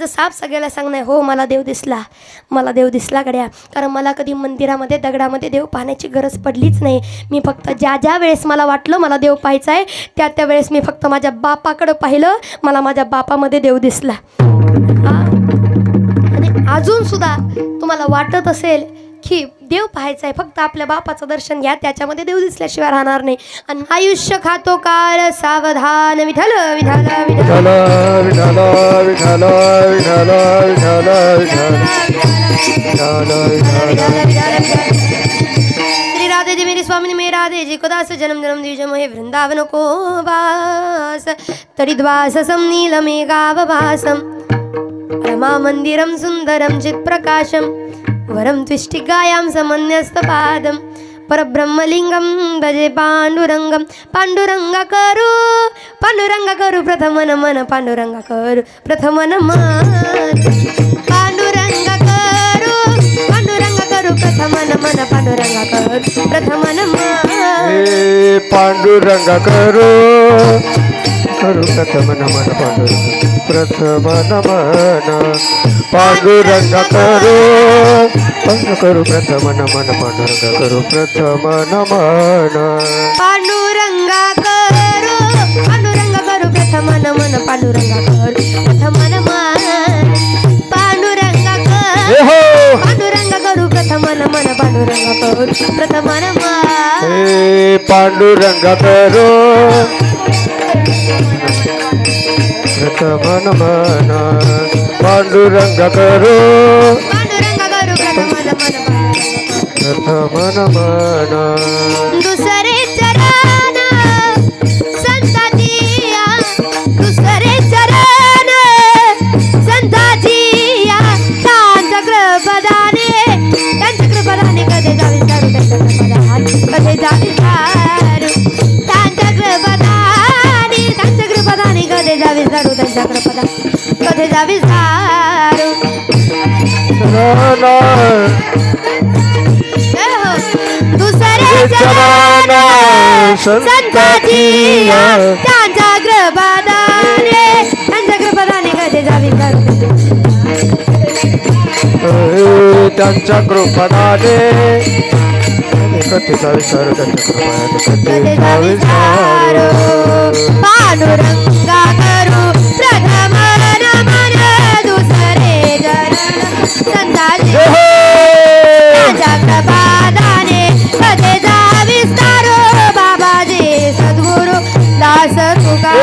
माझं साफ सगळ्याला सांगणं आहे, हो मला देव दिसला, मला देव दिसला गड्या. कारण मला कधी मंदिरामध्ये दगडामध्ये देव पाहण्याची गरज पडलीच नाही. मी फक्त ज्या वेळेस मला वाटलं मला देव पाहायचा आहे त्या वेळेस मी फक्त माझ्या बापाकडं पाहिलं, मला माझ्या बापामध्ये देव दिसला. आणि अजून सुद्धा तुम्हाला वाटत असेल की देव पाहायचा आहे, फक्त आपल्या बापाचं दर्शन घ्या, त्याच्यामध्ये देव दिसल्याशिवाय राहणार नाही. आणि आयुष्य खातो काळ सावधान, विठ्ठल विठ्ठल विठ्ठल विठ्ठल विठ्ठल विठ्ठल. श्री राधे जी मेरी स्वामिनी मेरा राधे जी को दास, जन्म जन्म दीजो मोहे वृंदावन को वास. तडिद्वाससं नीलमेघावभासं रमा मंदिरं सुंदरं चित्प्रकाशं वरं त्विष्टिकायां समन्यस्तपादं परब्रह्मलिंगं भजे पांडुरंगं. पांडुरंग करू प्रथम नमन, पांडुरंग करू प्रथम नमन. पांडुरंग करू प्रथम नमन, पांडुरंग करू प्रथम नमन. पांडुरंग करू प्रथम नमन, पांडुरंग प्रथम नमन. पांडुरंग करू प्रथम नमन, पांडुरंग करू प्रथम नमन. पांडुरंग करू प्रथम नमन, पांडुरंग करू प्रथम नमन. पांडुरंग करू प्रथम नमन, पांडुरंग करू प्रथम नमन. पांडुरंग करू प्रथम नमन, पांडुरंग करू प्रथम नमन. दुसरे चरण संताजिया, दुसरे चरण संताजिया. त्यांच्या कृपदाने कधी जावी सारू, त्यांच्या कृपदाने कधी जावी सारू. त्यांच्या कृपदाने कधी जावी सारू, त्यांच्या कृपदाने कधी जावी सारू. दुसरे चरण संताजिया, त्यांच्या कृपदाने कधी जावी सारू. त्यांच्या कृपदाने कधी जावी सारू, त्यांच्या कृपदाने कधी जावी सारू. पांडुरंगा करू प्रथम नमन, दुसरे चरण संताजिया, त्यांच्या कृपदाने कधी जावी सारू. बाबाजी सद्गुरु दास तुका.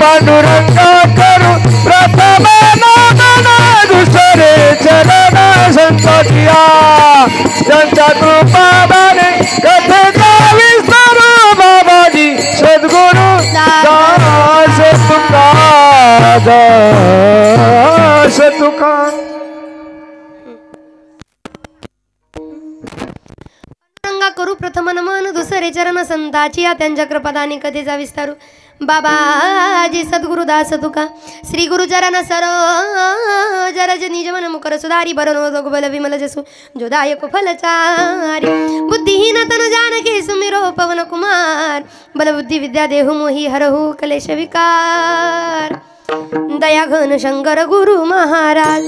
पांडुरंगा करू प्रथम नमन, दुसरे चरण संताजिया, त्यांच्या कृपदाने कधी जावी सारू. बाबाजी सद्गुरु दास तुका, दास तुका. करू प्रथम नमन, दुसरे चरण संताचिया, त्यांच्या कृपदाने कधी जावी सारू. बाबाजी सद्गुरुदास तुका. श्री गुरुचरण सरोज रज निज मन मुकर सुधारी, बरनो जोग बल विमल जसु जोदायक फलचारी. बुद्धिहीन तनु जानकी सुमिरो पवन कुमार, बल बुद्धि विद्या देहु मोहि हरहु कलेश विकार. दया घन शंकर गुरु महाराज,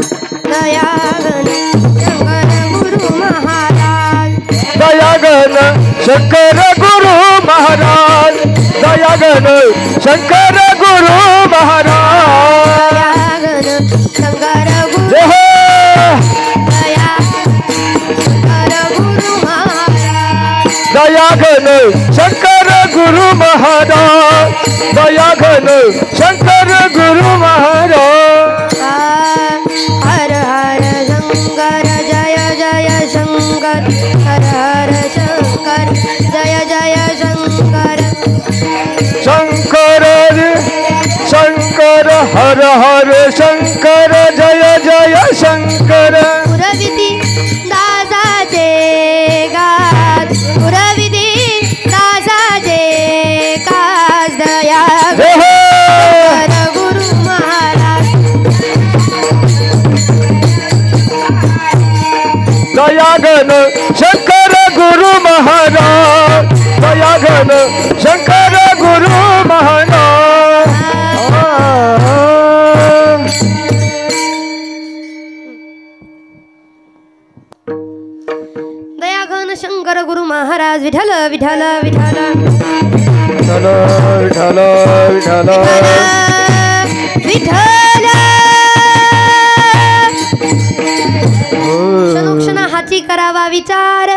दया घन शंकर गुरु महाराज. दयागन शंकर गुरु महाराज, दयागन शंकर गुरु महाराज. दयागन शंकर गुरु, दयागन शंकर गुरु महाराज, दयागन शंकर गुरु महाराज. हर हर शंकर जय जय शंकर, हर हर शंकर जय जय शंकर. शंकर शंकर हर हर शंकर जय जय शंकर. पुरविधी दासाचे गात, पुरविधी दासाचे कास. दया गुरु महाराज, दयागन शंकर गुरु महाराज, दयागन शंकर गुरु महाराज. महाराज विठ्ठल विठ्ठल विठ्ठल विठ्ठल विठ्ठल विठ्ठल विठ्ठल क्षणोक्षणा हाची करावा विचार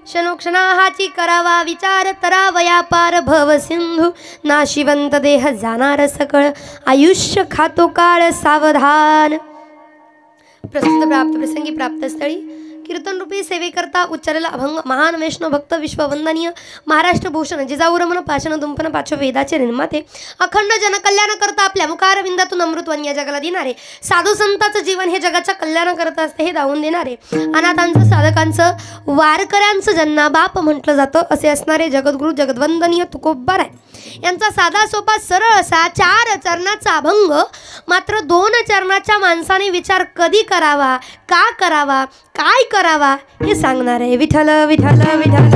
क्षणोक्षणा हाची करावा विचार तरावया पार भव सिंधू नाशिवंत देह जाणार सकळ आयुष्य खातो काळ सावधान प्रस्तुत प्राप्त प्रसंगी प्राप्त स्थळी कीर्तन रूपी सेवेकरता उच्चारला अभंग महान वैष्णव भक्त विश्ववंदनीय महाराष्ट्र भूषण जिजाऊ रमण पाचन दुंपन पाचव वेदाचे निर्माते अखंड जनकल्याण करता आपल्या मुखारविंदातून अमृतवाणी या जगाला देणारे साधू संतांचं जीवन हे जगाच्या कल्याण करत असते हे दावून देणारे अनाथांचं साधकांचं वारकऱ्यांचं ज्यांना बाप म्हटलं जातं असे असणारे जगद्गुरु जगद्वंदनीय तुकोबार आहे यांचा साधा सोपा सरळ असा 4 चरणाचा अभंग मात्र 2 चरणाच्या माणसाने विचार कधी करावा का करावा काय करावा हे सांगणार आहे विठ्ठल विठ्ठल विठ्ठल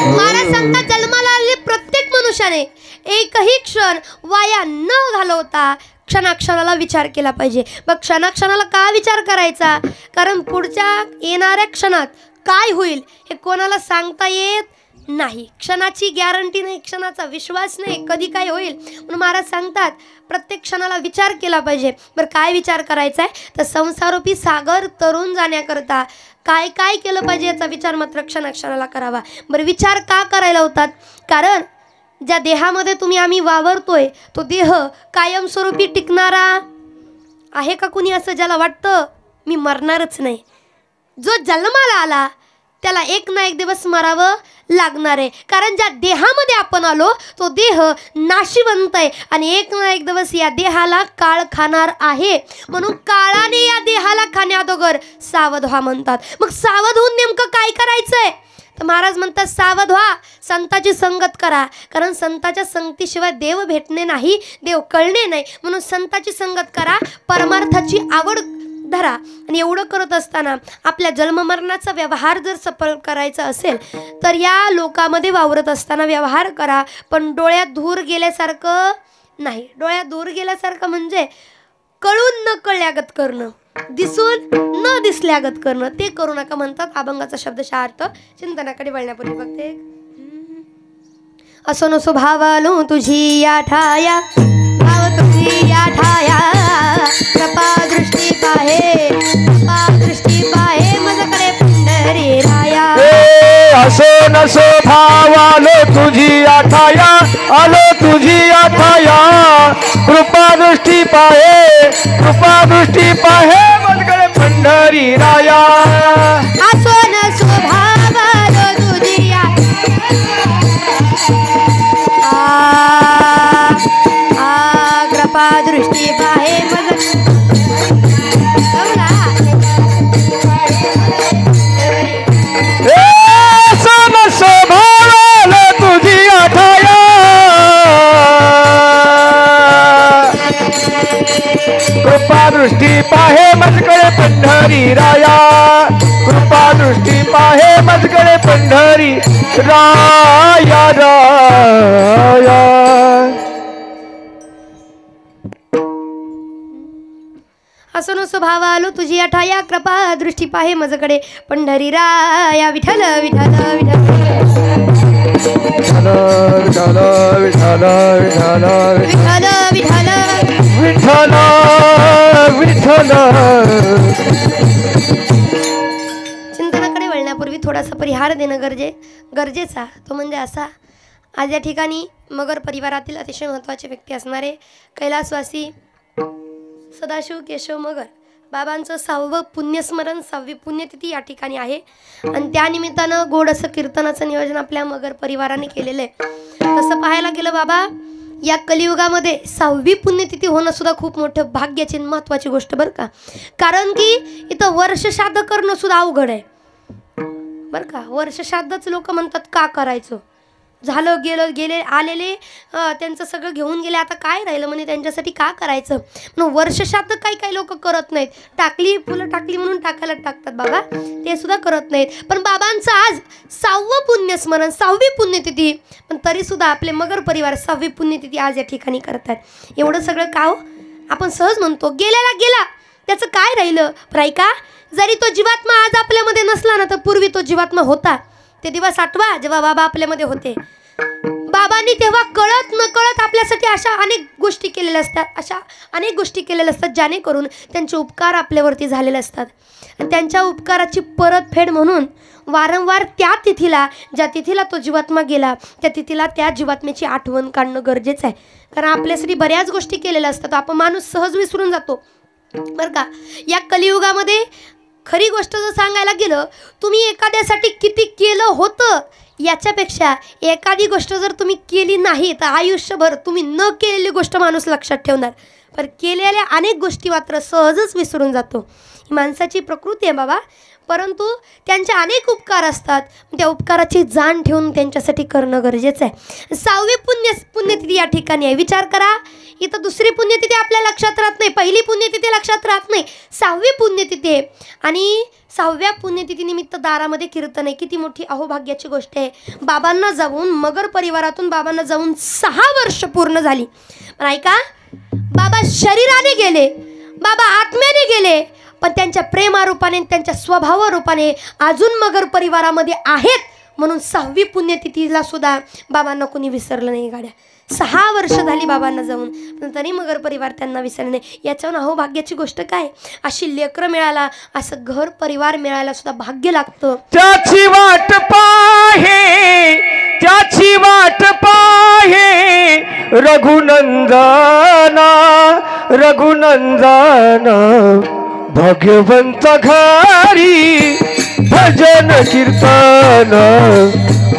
महाराज सांगतात जन्माला आलेले प्रत्येक मनुष्याने एकही क्षण वाया न घालवता क्षणाक्षणाला विचार केला पाहिजे मग क्षणाक्षणाला का विचार करायचा कारण पुढच्या येणाऱ्या क्षणात काय होईल हे कोणाला सांगता येत नाही क्षणाची गॅरंटी नाही क्षणाचा विश्वास नाही कधी काय होईल म्हणून महाराज सांगतात प्रत्येक क्षणाला विचार केला पाहिजे बरं काय विचार करायचा आहे तर संसारूपी सागर तरुण जाण्याकरता काय काय केलं पाहिजे याचा विचार मात्र क्षणाक्षणाला करावा बरं विचार का करायला होतात कारण ज्या देहामध्ये तुम्ही आम्ही वावरतोय तो देह कायमस्वरूपी टिकणारा आहे का कुणी असं ज्याला वाटतं मी मरणारच नाही जो जन्माला आला त्याला एक ना एक दिवस मरावं लागणार आहे कारण ज्या देहामध्ये आपण आलो तो देह नाशिवंत आहे आणि एक ना एक दिवस या देहाला काळ खाणार आहे म्हणून काळाने या देहाला खाण्याअगोदर सावध व्हा म्हणतात मग सावध होऊन नेमकं काय करायचंय तर महाराज म्हणतात सावध व्हा संताची संगत करा कारण संताच्या संगतीशिवाय देव भेटणे नाही देव कळणे नाही म्हणून संताची संगत करा परमार्थाची आवड धरा आणि एवढं करत असताना आपल्या जन्ममरणाचा व्यवहार जर सफल करायचा असेल तर या लोकामध्ये वावरत असताना व्यवहार करा पण डोळ्यात धूर गेल्यासारखं नाही डोळ्यात धूर गेल्यासारखं म्हणजे कळून न कळल्यागत करणं दिसून न दिसल्यागत करणं ते करू नका म्हणतात अभंगाचा शब्दशः अर्थ चिंतनाकडे वळण्यापूर्वी बघते असो नसो भावालो तुझी या ठाया भाव तुझी या ठाया कृपा दृष्टी पाहे माझ्याकडे पंढरी राया असो नसो भावालो तुझी आठाया आलो तुझी आठाया कृपा दृष्टी पाहे माझ्याकडे पंढरी राया असो नसो भावालो तुझी कृपा दृष्टी पाहे तुझी आठाया कृपा दृष्टी पाहे माझ्याकडे पंढरी राया कृपा दृष्टी पाहे माझ्याकडे पंढरी राया राया असो नसो भावालो तुझी आठाया कृपा दृष्टी पाहे माझ्याकडे पंढरी राया विठ्ठल विठ्ठल विठ्ठल विठ्ठल विठ्ठल विठ्ठल विठ्ठल विठ्ठल विठ्ठल चिंतनाकडे वळण्यापूर्वी थोडासा परिहार देणं गरजेचा तो म्हणजे असा आज या ठिकाणी मगर परिवारातील अतिशय महत्त्वाचे व्यक्ती असणारे कैलासवासी सदाशिव केशव मगर बाबांचं 6वं पुण्यस्मरण 6वी पुण्यतिथी या ठिकाणी आहे आणि त्यानिमित्तानं गोड असं कीर्तनाचं नियोजन आपल्या मगर परिवाराने केलेलं आहे तसं पाहायला गेलं बाबा या कलियुगामध्ये 6वी पुण्यतिथी होणं सुद्धा खूप मोठं भाग्याची महत्त्वाची गोष्ट बरं का कारण की इथं वर्षश्राद्ध करणं सुद्धा अवघड आहे बरं का वर्षश्राद्धच लोक म्हणतात का करायचं झालं गेले आलेले त्यांचं सगळं घेऊन गेले आता काय राहिलं म्हणे त्यांच्यासाठी का करायचं म्हणून वर्षश्राद्ध काही लोक करत नाहीत टाकली फुलं टाकली म्हणून टाकायला टाकतात बाबा ते सुद्धा करत नाहीत पण बाबांचं आज 6वं पुण्यस्मरण 6वी पुण्यतिथी पण तरीसुद्धा आपले मगर परिवार 6वी पुण्यतिथी आज या ठिकाणी करतात एवढं सगळं का हो आपण सहज म्हणतो गेल्याला गेला त्याचं काय राहिलं? पण ऐका, जरी तो जीवात्मा आज आपल्यामध्ये नसला ना, तर पूर्वी तो जीवात्मा होता. ते दिवस आठवा जेव्हा बाबा आपल्यामध्ये होते. बाबांनी तेव्हा कळत न कळत आपल्यासाठी अशा अनेक गोष्टी केलेल्या असतात, जेणेकरून त्यांचे उपकार आपल्यावरती झालेले असतात. आणि त्यांच्या उपकाराची परतफेड म्हणून वारंवार त्या तिथीला, ज्या तिथीला तो जीवात्मा गेला, त्या तिथीला त्या जीवात्म्याची आठवण काढणं गरजेचं आहे. कारण आपल्यासाठी बऱ्याच गोष्टी केलेल्या असतात, आपण माणूस सहज विसरून जातो बरं का. या कलियुगामध्ये खरी गोष्ट जर सांगायला गेलं, तुम्ही एखाद्यासाठी किती केलं होतं याच्यापेक्षा एखादी गोष्ट जर तुम्ही केली नाही तर आयुष्यभर तुम्ही न केलेली गोष्ट माणूस लक्षात ठेवणार, पण केलेल्या अनेक गोष्टी मात्र सहजच विसरून जातो. ही माणसाची प्रकृती आहे बाबा. परंतु त्यांचे अनेक उपकार असतात, त्या उपकाराची जाण ठेवून त्यांच्यासाठी करणं गरजेचं आहे. 6वी पुण्यतिथी या ठिकाणी आहे. विचार करा, इथं दुसरी पुण्यतिथी आपल्या लक्षात राहत नाही, पहिली पुण्यतिथी लक्षात राहत नाही, 6वी पुण्यतिथी आहे. आणि 6व्या पुण्यतिथीनिमित्त दारामध्ये कीर्तन आहे. किती मोठी अहोभाग्याची गोष्ट आहे. बाबांना जाऊन, मगर परिवारातून बाबांना जाऊन 6 वर्ष पूर्ण झाली. पण ऐका, बाबा शरीराने गेले, बाबा आत्म्याने गेले, पण त्यांच्या प्रेमारूपाने, त्यांच्या स्वभावारूपाने अजून मगर परिवारामध्ये आहेत. म्हणून 6वी पुण्यतिथीला सुद्धा बाबांना कोणी विसरलं नाही. गाड्या 6 वर्ष झाली बाबांना जाऊन, पण तरी मगर परिवार त्यांना विसरले नाही. याच्यावर अहोभाग्याची गोष्ट काय? अशी लेकरं मिळाला, असं घर परिवार मिळायला सुद्धा भाग्य लागतं. त्याची वाट पाहे, त्याची वाट पाहे रघुनंदना, रघुनंदना भगवंत घरी भजन कीर्तन,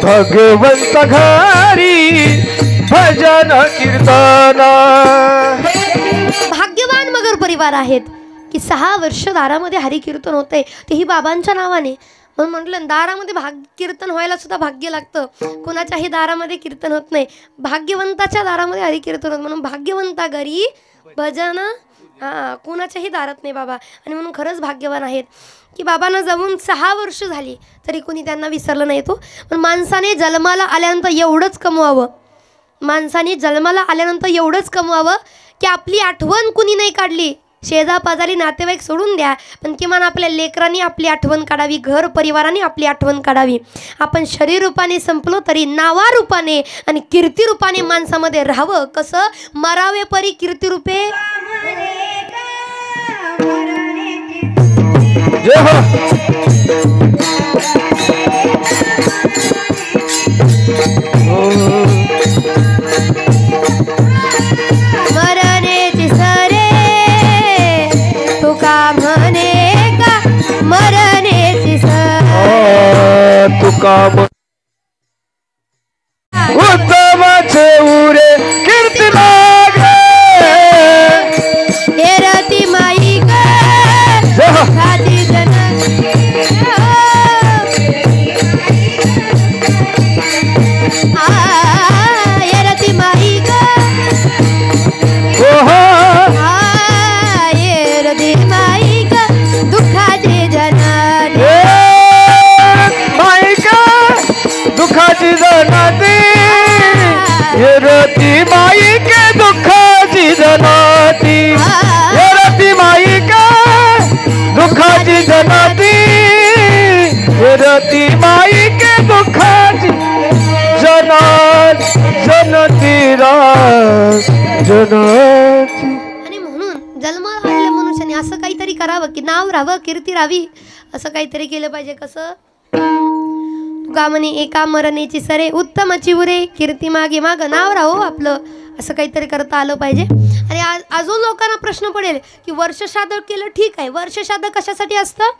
भगवंत घरी भजन कीर्तन. भाग्यवान मगर परिवार आहेत की 6 वर्ष दारामध्ये हरिकीर्तन होते, तेही बाबांच्या नावाने. म्हणून म्हटलं, दारामध्ये कीर्तन व्हायला सुद्धा भाग्य लागतं. कोणाच्याही दारामध्ये कीर्तन होत नाही, भाग्यवंताच्या दारामध्ये हरिकीर्तन होत. म्हणून भाग्यवंता घरी भजन कोणाच्याही दारात नाही बाबा. आणि म्हणून खरंच भाग्यवान आहेत की बाबांना जाऊन 6 वर्ष झाली तरी कोणी त्यांना विसरलं नाही. तो पण माणसाने जन्माला आल्यानंतर एवढंच कमवावं, माणसाने जन्माला आल्यानंतर एवढंच कमवावं की आपली आठवण कुणी नाही काढली. शेजापाजारी नातेवाईक सोडून द्या, पण किमान आपल्या लेकरांनी आपली आठवण काढावी, घर परिवाराने आपली आठवण काढावी. आपण शरीर रूपाने संपलो तरी नावारूपाने आणि कीर्तिरूपाने माणसामध्ये राहावं. कसं? मरावे परी कीर्तिरूपे. जय हो. मरणेची सरे तुका म्हणे का, मरणेची सरे तुका उत्तमाचे उरे कीर्ती लागे, रती माई गाती जन रती माई ग रती माई ग दुःखाचे जन माई ग दुःखाची जनाती, रती माई के दुःखाची जनाती, रती माई का दुःखाची जनाती, रती माई के दुःखाची जनती जनती. आणि म्हणून जन्माला आलेल्या मनुष्याने असं काहीतरी करावं की नाव राहावं, कीर्ती राहावी, असं काहीतरी केलं पाहिजे. कसं? तुका म्हणे एका मरणेची सरे उत्तमाची उरे, कीर्ती मागे माग नाव राहो आपलं, असं काहीतरी करता आलं पाहिजे. आणि अजून लोकांना प्रश्न पडेल की वर्षश्राद्ध केलं ठीक आहे, वर्षश्राद्ध कशासाठी असतं?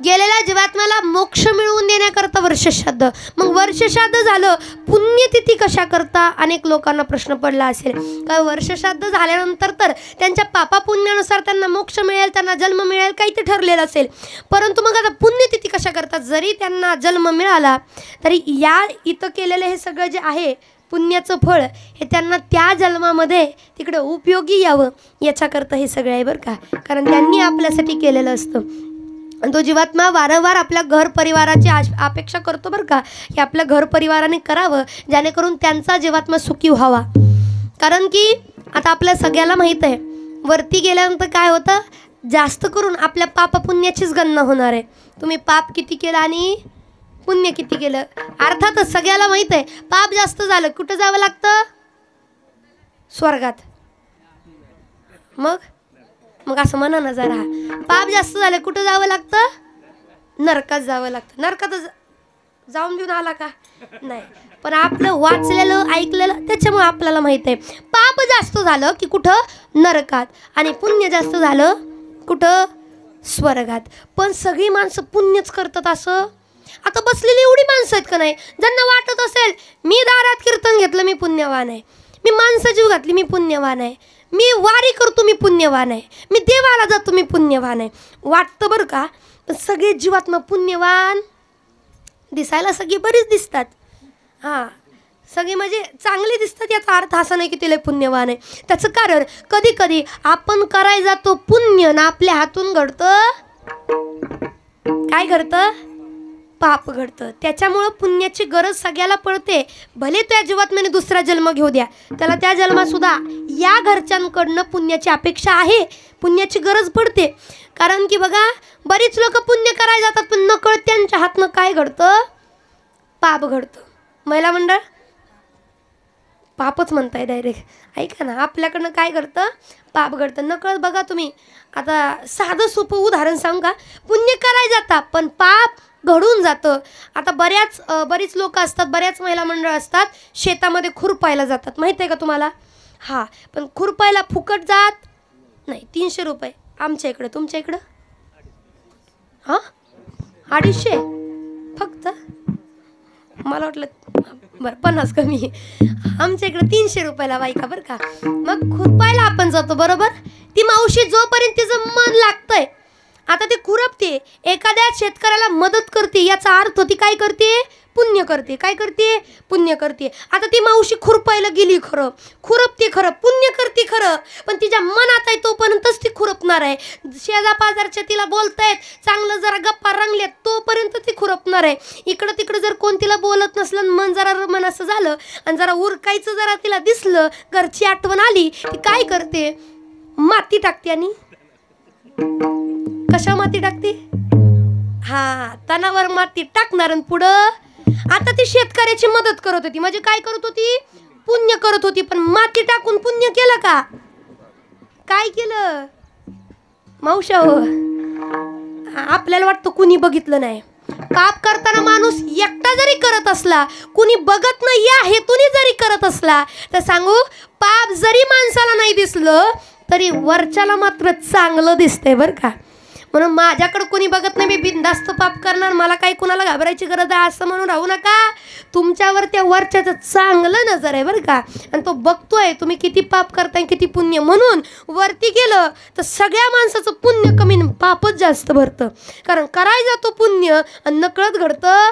गेलेल्या जीवात्म्याला मोक्ष मिळवून देण्याकरता वर्षश्राद्ध. मग वर्षश्राद्ध झालं, पुण्यतिथी कशा करता अनेक लोकांना प्रश्न पडला असेल. कारण वर्षश्राद्ध झाल्यानंतर तर त्यांच्या पापा पुण्यानुसार त्यांना मोक्ष मिळेल, त्यांना जन्म मिळेल, काही ते ठरलेलं असेल. परंतु मग आता पुण्यतिथी कशा करतात? जरी त्यांना जन्म मिळाला तरी या इथं केलेलं हे सगळं जे आहे पुण्याचं फळ हे त्यांना त्या जन्मामध्ये तिकडे उपयोगी यावं याच्याकरता हे सगळं आहे बरं का. कारण त्यांनी आपल्यासाठी केलेलं असतं. आणि तो जीवात्मा वारंवार आपल्या घर परिवाराची अपेक्षा करतो बरं का, की आपल्या घर परिवाराने करावं जेणेकरून त्यांचा जीवात्मा सुखी व्हावा. कारण की आता आपल्या सगळ्याला माहीत आहे वरती गेल्यानंतर काय होतं, जास्त करून आपल्या पाप पुण्याचीच गणना होणार आहे. तुम्ही पाप किती केलं आणि पुण्य किती केलं. अर्थातच सगळ्याला माहीत आहे पाप जास्त झालं कुठं जावं लागतं, स्वर्गात. मग असं म्हणा ना जरा, पाप जास्त झालं कुठं जावं लागतं, नरकात जावं लागतं. नरकात जाऊन घेऊन आला का नाही, पण आपलं वाचलेलं ऐकलेलं त्याच्यामुळे आपल्याला माहित आहे पाप जास्त झालं की कुठं, नरकात, आणि पुण्य जास्त झालं कुठं, स्वर्गात. पण सगळी माणसं पुण्यच करतात असं. आता बसलेली एवढी माणसं आहेत का नाही, ज्यांना वाटत असेल मी दारात कीर्तन घेतलं मी पुण्यवान आहे, मी माणसं जीव घातली मी पुण्यवान आहे, मी वारी करतो मी पुण्यवान आहे, मी देवाला जातो मी पुण्यवान आहे, वाटतं बरं का. पण सगळे जीवात्मा पुण्यवान दिसायला सगळी बरीच दिसतात. हां, सगळी म्हणजे चांगली दिसतात याचा अर्थ असा नाही की तिला पुण्यवान आहे. त्याचं कारण कधी कधी आपण करायला जातो पुण्य ना आपल्या हातून घडतं, काय घडतं, पाप घडतं. त्याच्यामुळं पुण्याची गरज सगळ्याला पडते. भले त्या जीवात्म्याने दुसरा जन्म घेऊ द्या, त्याला त्या जन्मातसुद्धा या घरच्यांकडनं पुण्याची अपेक्षा आहे, पुण्याची गरज पडते. कारण की बघा बरीच लोक पुण्य करायला जातात पण नकळत त्यांच्या हातनं काय घडतं, पाप घडतं. महिला मंडळ पापच म्हणताय डायरेक्ट, ऐका ना, आपल्याकडनं काय घडतं, पाप घडतं नकळत. बघा तुम्ही आता साधं सोपं उदाहरण सांगू का, पुण्य करायला जाता पण पाप घडून जातं. आता बरीच लोक असतात, बऱ्याच महिला मंडळ असतात शेतामध्ये खुरपायला जातात, माहीत आहे का तुम्हाला. हां, पण खुरपायला फुकट जात नाही, 300 रुपये आमच्या इकडं, तुमच्या इकडं हां 250 फक्त, मला वाटलं बरं 50 कमी, आमच्या इकडं 300 रुपयाला बायका बरं का. मग खुरपायला आपण जातो बरोबर, ती मावशी जोपर्यंत तिचं मन लागतंय, आता ती खुरपते, एखाद्या शेतकऱ्याला मदत करते, याचा अर्थ ती काय करते, पुण्य करते. काय करते, पुण्य करते. आता ती मावशी खुरपायला गेली खरं, खुरपते खरं, पुण्य करते खरं, पण तिच्या मनात आहे तोपर्यंतच ती खुरपणार आहे. शेजा पाजारच्या तिला बोलतायत चांगलं, जरा गप्पा रंगल्यात तोपर्यंत ती खुरपणार आहे. इकडं तिकडं जर कोण तिला बोलत नसलं, मन जरा मन असं झालं आणि जरा उरकायचं जरा तिला दिसलं, घरची आठवण आली, ती काय करते, माती टाकते. आणि कशा माती टाकते, हा तणावर माती टाकणार. आणि पुढं आता ती शेतकऱ्याची मदत करत होती, म्हणजे काय करत होती, पुण्य करत होती. पण माती टाकून पुण्य केलं का, काय केलं मावशा हो. आपल्याला वाटतं कुणी बघितलं नाही. पाप करताना माणूस एकटा जरी करत असला, कुणी बघत नाही या हेतूने जरी करत असला, तर सांगू पाप जरी माणसाला नाही दिसलं तरी वरच्याला मात्र चांगलं दिसतंय बरं का. म्हणून माझ्याकडं कोणी बघत नाही, मी बिनधास्त पाप करणार, मला काही कुणाला घाबरायची गरज आहे असं म्हणून राहू नका. तुमच्यावर त्या वरच्याचं चांगलं नजर आहे बरं का, आणि तो बघतोय तुम्ही किती पाप करताय किती पुण्य. म्हणून वरती गेलं तर सगळ्या माणसाचं पुण्य कमी, पापच जास्त भरतं. कारण करायला जातो पुण्य आणि नकळत घडतं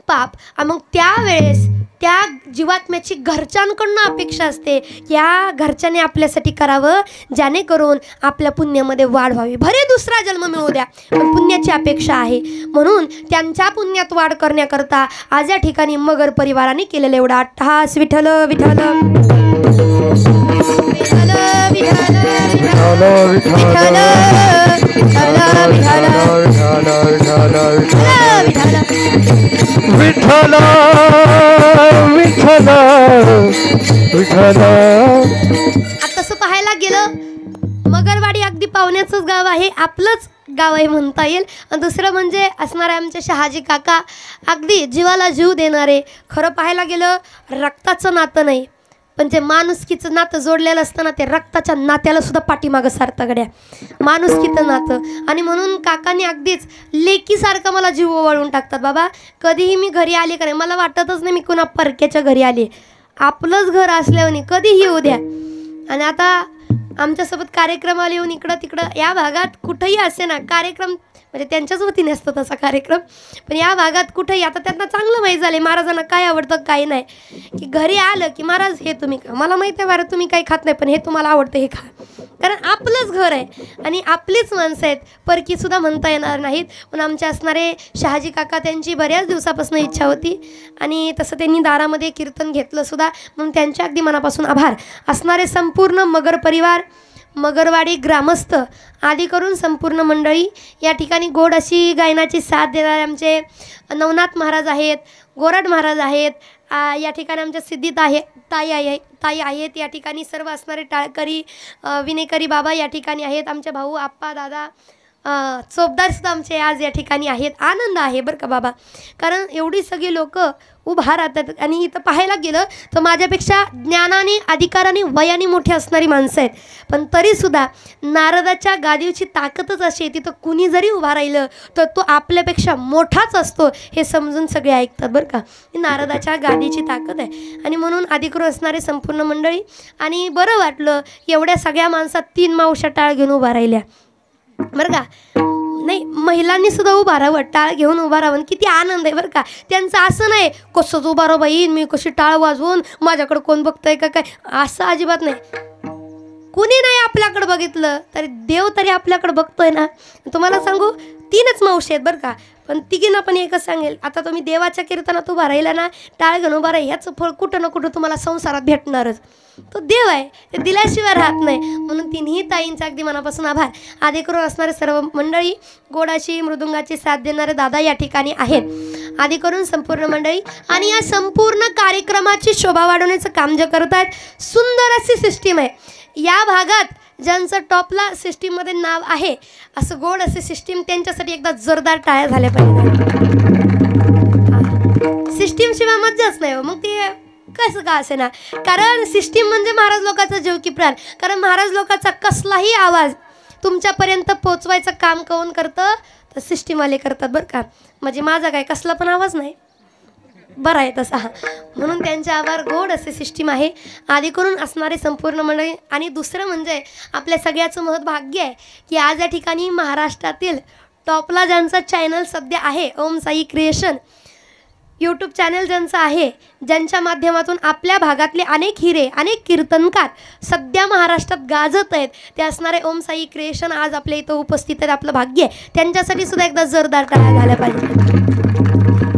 पाप. मग त्यावेळेस त्या जीवात्म्याची घरच्यांकडून अपेक्षा असते, या घरच्याने आपल्यासाठी करावं जेणेकरून आपल्या पुण्यामध्ये वाढ व्हावी. भले दुसरा जन्म मिळू द्या पण पुण्याची अपेक्षा आहे. म्हणून त्यांच्या पुण्यात वाढ करण्याकरता आज या ठिकाणी मगर परिवाराने केलेला एवढा अट्टहास. विठ्ठल विठ्ठल विठ्ठल विठ्ठल विठ्ठल विठ्ठल विठ्ठल. तसं पाहायला गेलं मगरवाडी अगदी पाहुण्याचंच गाव आहे, आपलंच गाव आहे म्हणता येईल. आणि दुसरं म्हणजे असणारे आमचे शहाजी काका, अगदी जीवाला जीव देणारे. खरं पाहायला गेलं रक्ताचं नातं नाही, पण जे माणुसकीचं नातं जोडलेलं असतं ना, ते रक्ताच्या नात्याला सुद्धा पाठीमागं सारतं गड्या, माणुसकीचं नातं. आणि म्हणून काकांनी अगदीच लेकीसारखं मला जीव ओवाळून टाकतात. बाबा कधीही मी घरी आले का नाही, मला वाटतच नाही मी कोणा परक्याच्या घरी आले, आपलंच घर असल्याने कधीही येऊ द्या. आणि आता आमच्यासोबत कार्यक्रमाला येऊन इकडं तिकडं या भागात कुठंही असे ना कार्यक्रम, म्हणजे त्यांच्याच वतीने असतो तसा कार्यक्रम, पण या भागात कुठंही आता त्यांना चांगलं माहीत झालं महाराजांना काय आवडतं काय नाही. की घरी आलं की महाराज हे तुम्ही खा, मला माहीत आहे बरं तुम्ही काही खात नाही पण हे तुम्हाला आवडतं हे खा, कारण आपलंच घर आहे आणि आपलीच माणसं आहेत, परकीसुद्धा म्हणता येणार नाहीत. पण आमचे असणारे शहाजी काका त्यांची बऱ्याच दिवसापासून इच्छा होती आणि तसं त्यांनी दारामध्ये कीर्तन घेतलं सुद्धा, म्हणून त्यांच्या अगदी मनापासून आभार. असणारे संपूर्ण मगर परिवार, मगरवाडी ग्रामस्थ आदी करून संपूर्ण मंडळी, या ठिकाणी गोड अशी गायनाची साथ देणारे आमचे नवनाथ महाराज आहेत, गोरड महाराज आहेत, या ठिकाणी आमच्या सिद्धित आहे ताई आहेत, या ठिकाणी सर्व असणारे टाळकरी विनेकरी बाबा या ठिकाणी आहेत, आमचे भाऊ आप्पा दादा चोपदारसुद्धा आमचे आज या ठिकाणी आहेत. आनंद आहे बरं का बाबा, कारण एवढी सगळी लोक उभा राहतात. आणि इथं पाहायला गेलं तर माझ्यापेक्षा ज्ञानाने अधिकाराने वयाने मोठी असणारी माणसं आहेत, पण तरीसुद्धा नारदाच्या गादीची ताकदच अशी आहे, तिथं कुणी जरी उभा राहिलं तर तो आपल्यापेक्षा मोठाच असतो हे समजून सगळे ऐकतात बरं का. ही नारदाच्या गादीची ताकद आहे. आणि म्हणून अधिकृत असणारे संपूर्ण मंडळी, आणि बरं वाटलं एवढ्या सगळ्या माणसात 3 मावश्या टाळ घेऊन उभा राहिल्या बरं का. नाही, महिलांनी सुद्धा उभा राहावं, टाळ घेऊन उभा राहावं, किती आनंद आहे बरं का. त्यांचं असं नाही कसंच उभा राहा बाई, मी कशी टाळ वाजवून, माझ्याकडं कोण बघतंय का काय, असं अजिबात नाही. कुणी नाही आपल्याकडं बघितलं तरी देव तरी आपल्याकडं बघतोय ना. तुम्हाला सांगू 3च मावशी आहेत बरं का, पण तिघींना पण एकच सांगेल, आता तुम्ही देवाच्या कीर्तनात उभा राहिला ना, टाळ घेऊन उभा राहा, ह्याचं फळ कुठं ना कुठं तुम्हाला संसारात भेटणारच. तो देव आहे, ते दिल्याशिवाय राहत नाही. म्हणून तिन्ही ताईंचा अगदी मनापासून आभार. आदिकरून असणारे सर्व मंडळी, गोडाची मृदुंगाची साथ देणारे दादा या ठिकाणी आहेत, आदिकरून संपूर्ण मंडळी. आणि या संपूर्ण कार्यक्रमाची शोभा वाढवण्याचं काम जे करत आहेत, सुंदर अशी सिस्टीम आहे. या भागात ज्यांचं टॉपला सिस्टीममध्ये नाव आहे, असं गोड असे सिस्टीम, त्यांच्यासाठी एकदा जोरदार टाळ्या झाल्या पाहिजे. सिस्टीम शिवाय मज्जाच नाही हो, मग ते कसं का असे ना, कारण सिस्टीम म्हणजे महाराज लोकांचा जीव की प्राण. कारण महाराज लोकांचा कसलाही आवाज तुमच्यापर्यंत पोचवायचं काम कोण करतं, तर सिस्टीमवाले करतात बरं का. म्हणजे माझा काय कसला पण आवाज नाही, बरं आहे तसा. म्हणून त्यांचे आभार. गोड असे सिस्टीम आहे, आधी करून असणारे संपूर्ण मंडळी. आणि दुसरं म्हणजे आपल्या सगळ्याचं महत्भाग्य आहे की आज या ठिकाणी महाराष्ट्रातील टॉपला ज्यांचा चॅनल सध्या आहे, ओम साई क्रिएशन यूट्यूब चॅनल ज्यांचं आहे, ज्यांच्या माध्यमातून आपल्या भागातले अनेक हिरे, अनेक कीर्तनकार सध्या महाराष्ट्रात गाजत आहेत, ते असणारे ओम साई क्रिएशन आज आपल्या इथं उपस्थित आहेत. आपलं भाग्य आहे. त्यांच्यासाठी सुद्धा एकदा जोरदार टाळ्या झाल्या पाहिजे.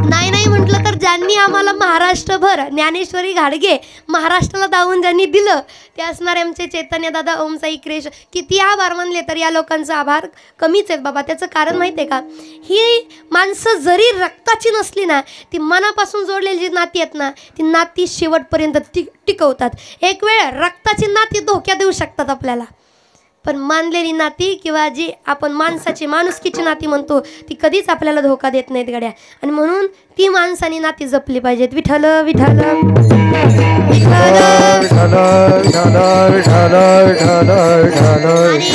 नाही म्हटलं तर ज्यांनी आम्हाला महाराष्ट्रभर ज्ञानेश्वरी घाडगे महाराष्ट्राला दावून ज्यांनी दिलं, ते असणारे आमचे चैतन्य दादा ओम साई क्रिएशन. किती आभार मानले तर या लोकांचा आभार कमीच आहेत बाबा. त्याचं कारण माहिती आहे का, ही माणसं जरी रक्ताची नसली ना, ती मनापासून जोडलेली जी नाती आहेत ना, ती नाती शेवटपर्यंत टिकवतात. एक वेळ रक्ताची नाती धोक्यात देऊ शकतात आपल्याला, पण मानलेली नाती किंवा जी आपण माणसाची माणुसकीची नाती म्हणतो, ती कधीच आपल्याला धोका देत नाहीत गड्या. आणि म्हणून ती माणसानी नाती जपली पाहिजेत. विठ्ठल विठ्ठल आणि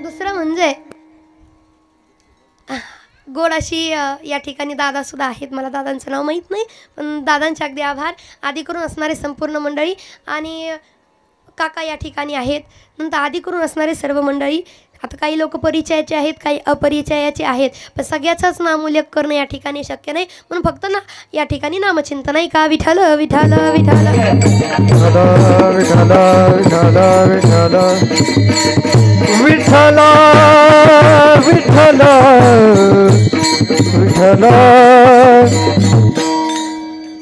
दुसरं म्हणजे गोड अशी या ठिकाणी दादा सुद्धा आहेत. मला दादांचं नाव माहीत नाही, पण दादांचे अगदी आभार. आधी करून असणारे संपूर्ण मंडळी आणि काका या ठिकाणी आहेत. नंतर आधी करून असणारे सर्व मंडळी. आता काही लोक परिचयाचे आहेत, काही अपरिचयाचे आहेत, पण सगळ्याचाच नामोल्लेख करणं या ठिकाणी शक्य नाही. म्हणून फक्त ना या ठिकाणी नामचिंतन नाही का, विठ्ठल विठ्ठल विठ्ठल विठ्ठल विठ्ठल विठ्ठल.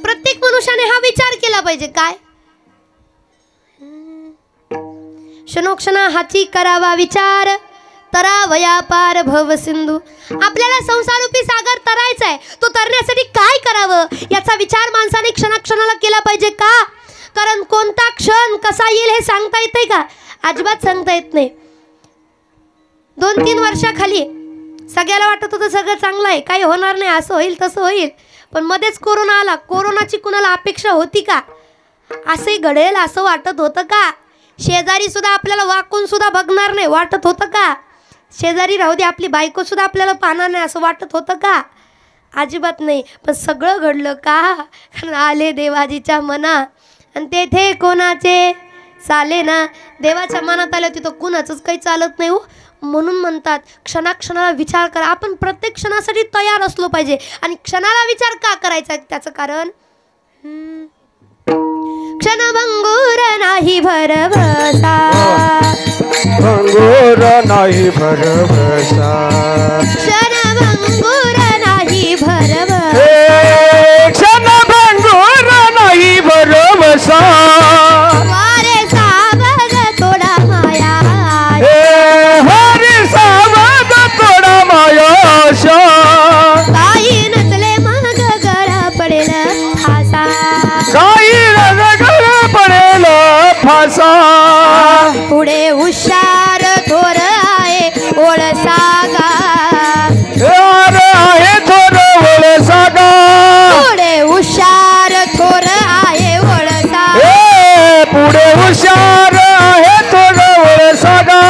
प्रत्येक मनुष्याने हा विचार केला पाहिजे. काय क्षणोक्षणा हाची करावा विचार, तरावया पार भव सिंधू. आपल्याला संसारूपी सागर तरायचा आहे, तो तरण्यासाठी काय करावं याचा विचार माणसाने क्षणाक्षणाला केला पाहिजे. का, कारण कोणता क्षण कसा येईल हे सांगता येते का, अजिबात सांगता येत नाही. 2-3 वर्षाखाली सगळ्याला वाटत होतं सगळं चांगलं आहे, काही होणार नाही, असं होईल तसं होईल, पण मध्येच कोरोना आला. कोरोनाची कुणाला अपेक्षा होती का, असे घडेल असं वाटत होतं का, शेजारी सुद्धा आपल्याला वाकून सुद्धा बघणार नाही वाटत होतं का, शेजारी राहू दे आपली बायको सुद्धा आपल्याला पाहणार नाही असं वाटत होतं का, अजिबात नाही. पण सगळं घडलं का, कारण आले देवाजीच्या मना आणि तेथे कोणाचे चाले ना. देवाच्या मनात आलं तिथं कुणाचंच काही चालत नाही हो. म्हणून म्हणतात क्षणाक्षणाला विचार करा. आपण प्रत्येक क्षणासाठी तयार असलो पाहिजे. आणि क्षणाला विचार का करायचा, त्याचं कारण क्षणभंगूर नाही भरवसा, भंगूर नाही भरवसा, क्षणभंगूर नाही भरवसा, क्षणभंगूर नाही भरवसा. वारे सावध थोडा माया पुढे हुशार थोर आहे ओळ सागा अरे आहे थोर ओळ सागा पुढे हुशार थोर आहे ओळ सागा पुढे हुशार आहे थोर ओळ सागा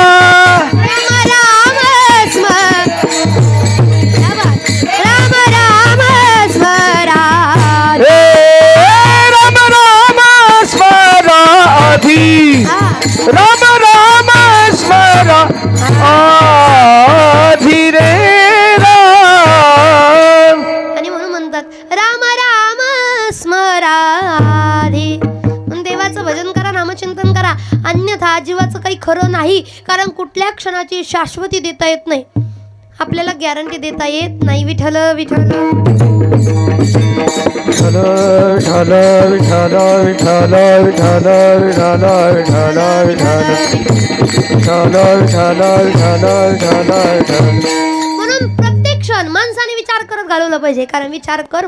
राम राम स्मरा राम राम स्मरा आधी राम राम स्मरा आधी रे राम. आणि म्हणून म्हणतात राम राम स्मराधी. म्हणून देवाचं भजन करा, नामचिंतन करा, अन्यथा जीवाचं काही खरं नाही. कारण कुठल्या क्षणाची शाश्वती देता येत नाही, आपल्याला गॅरंटी देता येत नाही. विठ्ठल विठ्ठल विठ्ठल विठ्ठल विठ्ठल विठ्ठल विठ्ठल विठ्ठल विठ्ठल विठ्ठल विठ्ठल विठ्ठल विठ्ठल. म्हणून प्रत्येक क्षण माणसाने विचार करत घालवलं पाहिजे. कारण विचार कर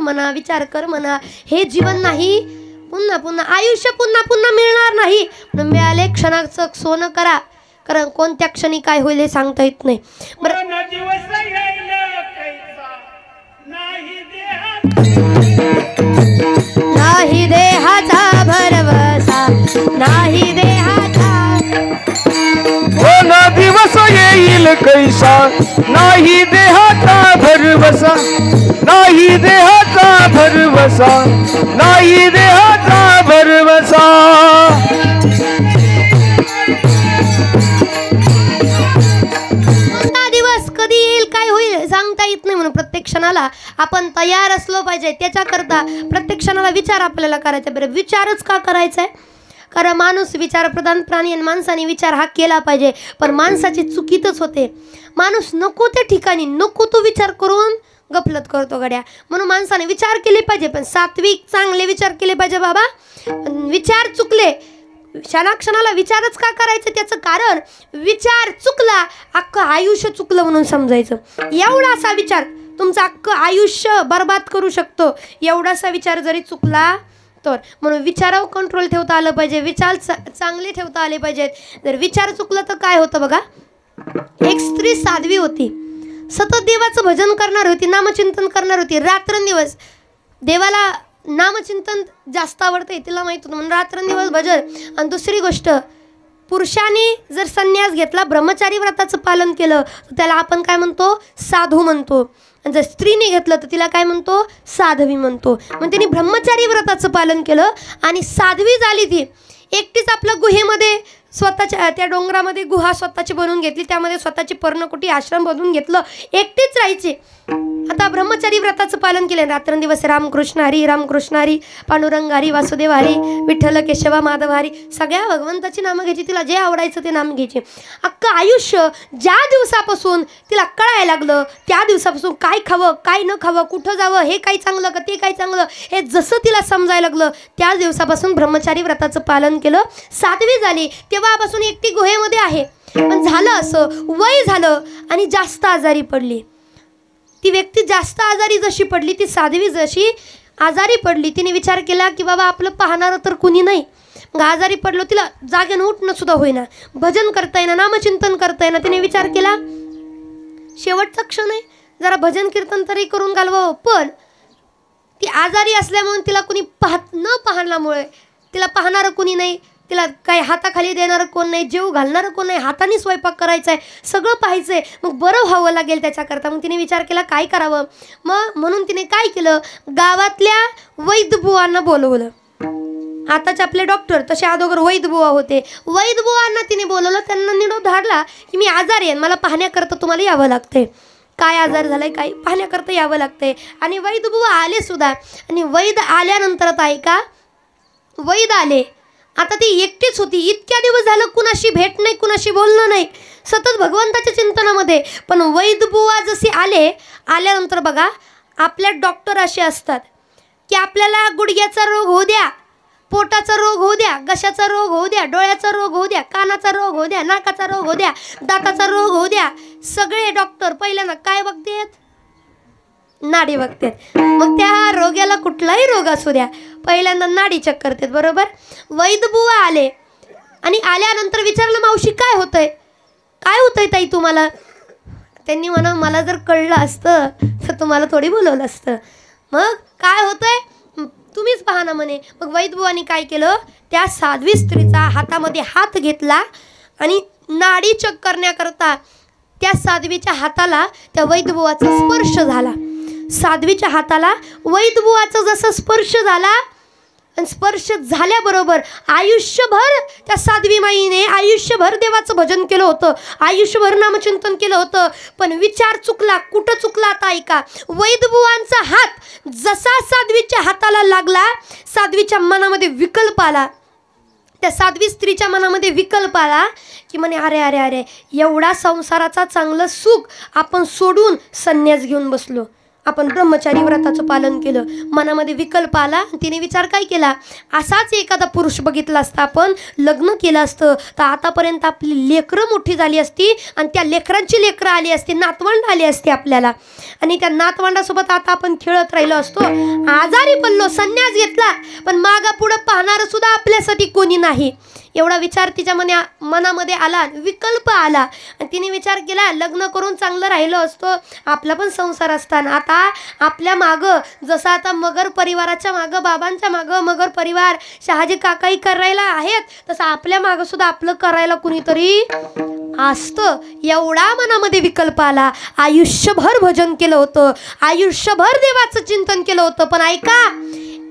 म्हणा हे जीवन नाही, पुन्हा पुन्हा आयुष्य पुन्हा पुन्हा मिळणार नाही. म्हणून मिळाले क्षणाचं सोनं करा, कारण कोणत्या क्षणी काय होईल हे सांगता येत नाही. बरं नाही देहाचा भरवसा नाही देहाचा ना दिवस येईल कैसा नाही देहाचा भरवसा नाही देहाचा भरवसा नाही देहाचा भरवसा. कोणता दिवस कधी येईल काय होईल सांगता येत नाही. म्हणून प्रत्येक क्षणाला आपण तयार असलो पाहिजे. त्याच्याकरता प्रत्येक क्षणाला विचार आपल्याला करायचा. बरं विचारच का करायचा आहे? कारण माणूस विचारप्रधान प्राणी आणि माणसाने विचार हा केला पाहिजे. पण माणसाची चुकीतच होते. माणूस नको त्या ठिकाणी नको तो विचार करून गफलत करतो गड्या. म्हणून माणसाने विचार केले पाहिजे, पण सात्विक चांगले विचार केले पाहिजे. बाबा विचार चुकले, क्षणाक्षणाला विचारच का करायचं? त्याचं कारण विचार चुकला अख्खं आयुष्य चुकलं म्हणून समजायचं. एवढासा विचार तुमचं अख्खं आयुष्य बर्बाद करू शकतो, एवढासा विचार जरी चुकला तर. म्हणून विचारावर कंट्रोल ठेवता आलं पाहिजे, विचार चांगले ठेवता आले पाहिजेत. जर विचार चुकला तर काय होतं बघा. एक स्त्री साध्वी होती, सतत देवाचं भजन करणार होती, नामचिंतन करणार होती. रात्रंदिवस देवाला नामचिंतन जास्त आवडते, तिला माहीत होतं म्हणून रात्रंदिवस भजन. आणि दुसरी गोष्ट, पुरुषाने जर संन्यास घेतला, ब्रह्मचारी व्रताचं पालन केलं तर त्याला आपण काय म्हणतो? साधू म्हणतो. आणि जर स्त्रीने घेतलं तर तिला काय म्हणतो? साध्वी म्हणतो. मग तिने ब्रह्मचारी व्रताचं पालन केलं आणि साध्वी झाली. ती एकटीच आपल्या गुहेमध्ये स्वतःच्या त्या डोंगरामध्ये गुहा स्वतःची बनवून घेतली, त्यामध्ये स्वतःची पर्णकुटी आश्रम बनवून घेतलं, एकटीच राहायची. आता ब्रह्मचारी व्रताचं पालन केलं. रात्रंदिवस रामकृष्ण हरी पांडुरंग हरी वासुदेव हरी विठ्ठल केशवा माधव हरी, सगळ्या भगवंताची नामं घ्यायची. तिला जे आवडायचं ते नाम घ्यायचे. अख्खं आयुष्य ज्या दिवसापासून तिला कळायला लागलं त्या दिवसापासून काय खावं काय न खावं, कुठं जावं, हे काय चांगलं का ते काय चांगलं, हे जसं तिला समजायला लागलं त्याच दिवसापासून ब्रह्मचारी व्रताचं पालन केलं. साध्वी झाली. तेव्हापासून एकटी गुहेमध्ये आहे. पण झालं असं, वय झालं आणि जास्त आजारी पडली. ती व्यक्ती जास्त आजारी जशी पडली, ती साध्वी जशी आजारी पडली, तिने विचार केला की बाबा आपलं पाहणारं तर कुणी नाही. मग आजारी पडलो, तिला जागेनं उठणं सुद्धा होईना, भजन करता येईना, नामचिंतन करता येईना. तिने विचार केला शेवटचा क्षण आहे, जरा भजन कीर्तन तरी करून घालवावं. पण ती आजारी असल्यामुळे तिला कुणी न पाहण्यामुळे तिला पाहणारं कुणी नाही, तिला काय हाताखाली देणारं कोण नाही, जेव घालणारं कोण नाही, हाताने स्वयंपाक करायचा आहे, सगळं पाहायचं आहे. मग बरं व्हावं लागेल त्याच्याकरता. मग तिने विचार केला काय करावं. मग म्हणून तिने काय केलं, गावातल्या वैद्यबुवांना बोलवलं. आताचे आपले डॉक्टर तसे अगोदर वैद्यबुवा होते. वैद्यबुवांना तिने बोलवलं, त्यांना निरोप धाडला की मी आजारी आहे, मला पाहण्याकरता तुम्हाला यावं लागतंय. काय आजार झालाय काय पाहण्याकरता यावं लागतंय. आणि वैद्यबुवा आले सुद्धा. आणि वैद्य आल्यानंतर आता ऐका, वैद्य आले. आता ती एकटीच होती. इतक्या दिवस झालं कुणाशी भेट नाही, कुणाशी बोलणं नाही, सतत भगवंताच्या चिंतनामध्ये. पण वैद्यबुवा जसे आल्यानंतर बघा, आपल्या डॉक्टर असे असतात की आपल्याला गुडघ्याचा रोग होऊ द्या, पोटाचा रोग होऊ द्या, घशाचा रोग होऊ द्या, डोळ्याचा रोग होऊ द्या, कानाचा रोग होऊ द्या, नाकाचा रोग होऊ द्या, दाताचा रोग होऊ द्या, सगळे डॉक्टर पहिल्यांदा काय बघतात? नाडी बघतात. मग त्या रोग्याला कुठलाही रोग असू द्या, पहिल्यांदा नाडी चेक करतात. बरोबर. वैद्यबुवा आले आणि आल्यानंतर विचारलं, मावशी काय होतंय, काय होतंय ताई तुम्हाला? त्यांनी म्हणा, मला जर कळलं असतं तर तुम्हाला थोडी बोलवलं असतं. मग काय होतंय तुम्हीच पाहा ना म्हणे. मग वैद्यबुवांनी काय केलं, त्या साध्वी स्त्रीचा हातामध्ये हात घेतला आणि नाडी चेक करण्याकरता त्या साध्वीच्या हाताला त्या वैद्यबुवाचा स्पर्श झाला. साध्वीच्या हाताला वैद्यबुवाचा जसा स्पर्श झाला आणि स्पर्श झाल्याबरोबर आयुष्यभर त्या साध्वी माईने आयुष्यभर देवाचं भजन केलं होतं, आयुष्यभर नामचिंतन केलं होतं. पण विचार चुकला. कुठं चुकला आता ऐका. वैद्यबुवांचा हात जसा साध्वीच्या हाताला लागला, साध्वीच्या मनामध्ये विकल्प आला. त्या साध्वी स्त्रीच्या मनामध्ये विकल्प आला की म्हणे, अरे अरे अरे, एवढा संसाराचा चांगलं सुख आपण सोडून संन्यास घेऊन बसलो, आपण ब्रह्मचारी व्रताचं पालन केलं. मनामध्ये विकल्प आला. तिने विचार काय केला, असाच एखादा पुरुष बघितला असता, आपण लग्न केलं असतं तर आतापर्यंत आपली लेकरं मोठी झाली असती आणि त्या लेकरांची लेकरं आली असती, नातवंड आली असती आपल्याला, आणि त्या नातवंडासोबत आता आपण खेळत राहिलो असतो. आजारी पडलो, संन्यास घेतला, पण मागं पुढं पाहणारं सुद्धा आपल्यासाठी कोणी नाही. एवढा विचार तिच्या मनामध्ये आला, विकल्प आला. आणि तिने विचार केला, लग्न करून चांगलं राहिलो असतो, आपला पण संसार असताना. आता आपल्या मागं जसं आता मगर परिवाराच्या मागं, बाबांच्या मागं मगर परिवार, शहाजी काकाही करायला आहेत, तसं आपल्या मागं सुद्धा आपलं करायला कुणीतरी असतं. एवढा मनामध्ये विकल्प आला. आयुष्यभर भजन केलं होतं, आयुष्यभर देवाचं चिंतन केलं होतं. पण ऐका,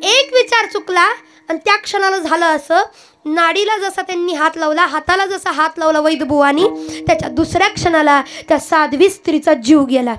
एक विचार चुकला आणि त्या क्षणाला झालं असं, नाडीला जसा त्यांनी हात लावला, हाताला जसा हात लावला वैद्यबुवांनी, त्याच्या दुसऱ्या क्षणाला त्या साध्वी स्त्रीचा जीव गेला.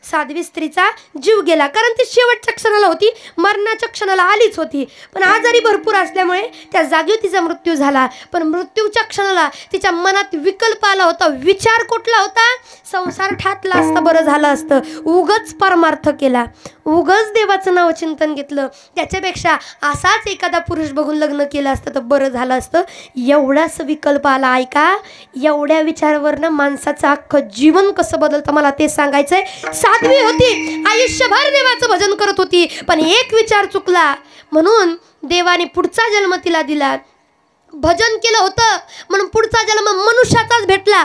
साध्वी स्त्रीचा जीव गेला. कारण ती शेवटच्या क्षणाला होती, मरणाच्या क्षणाला आलीच होती, पण आजारी भरपूर असल्यामुळे त्या जागेवर तिचा मृत्यू झाला. पण मृत्यूच्या क्षणाला तिच्या मनात विकल्प आला होता. विचार कुठला होता, संसार ठातला असता बरं झालं असतं, उगच परमार्थ केला, उगच देवाचं नाव चिंतन घेतलं, त्याच्यापेक्षा असाच एखादा पुरुष बघून लग्न केलं असतं तर बरं झालं असतं. एवढाच विकल्प आला. ऐका, एवढ्या विचारावरनं माणसाचं अख्खं जीवन कसं बदलतं मला ते सांगायचंय. साध्वी होती, आयुष्यभर देवाचं भजन करत होती, पण एक विचार चुकला म्हणून देवाने पुढचा जन्म तिला दिला. भजन केलं होतं म्हणून पुढचा जन्म मनुष्याचाच भेटला.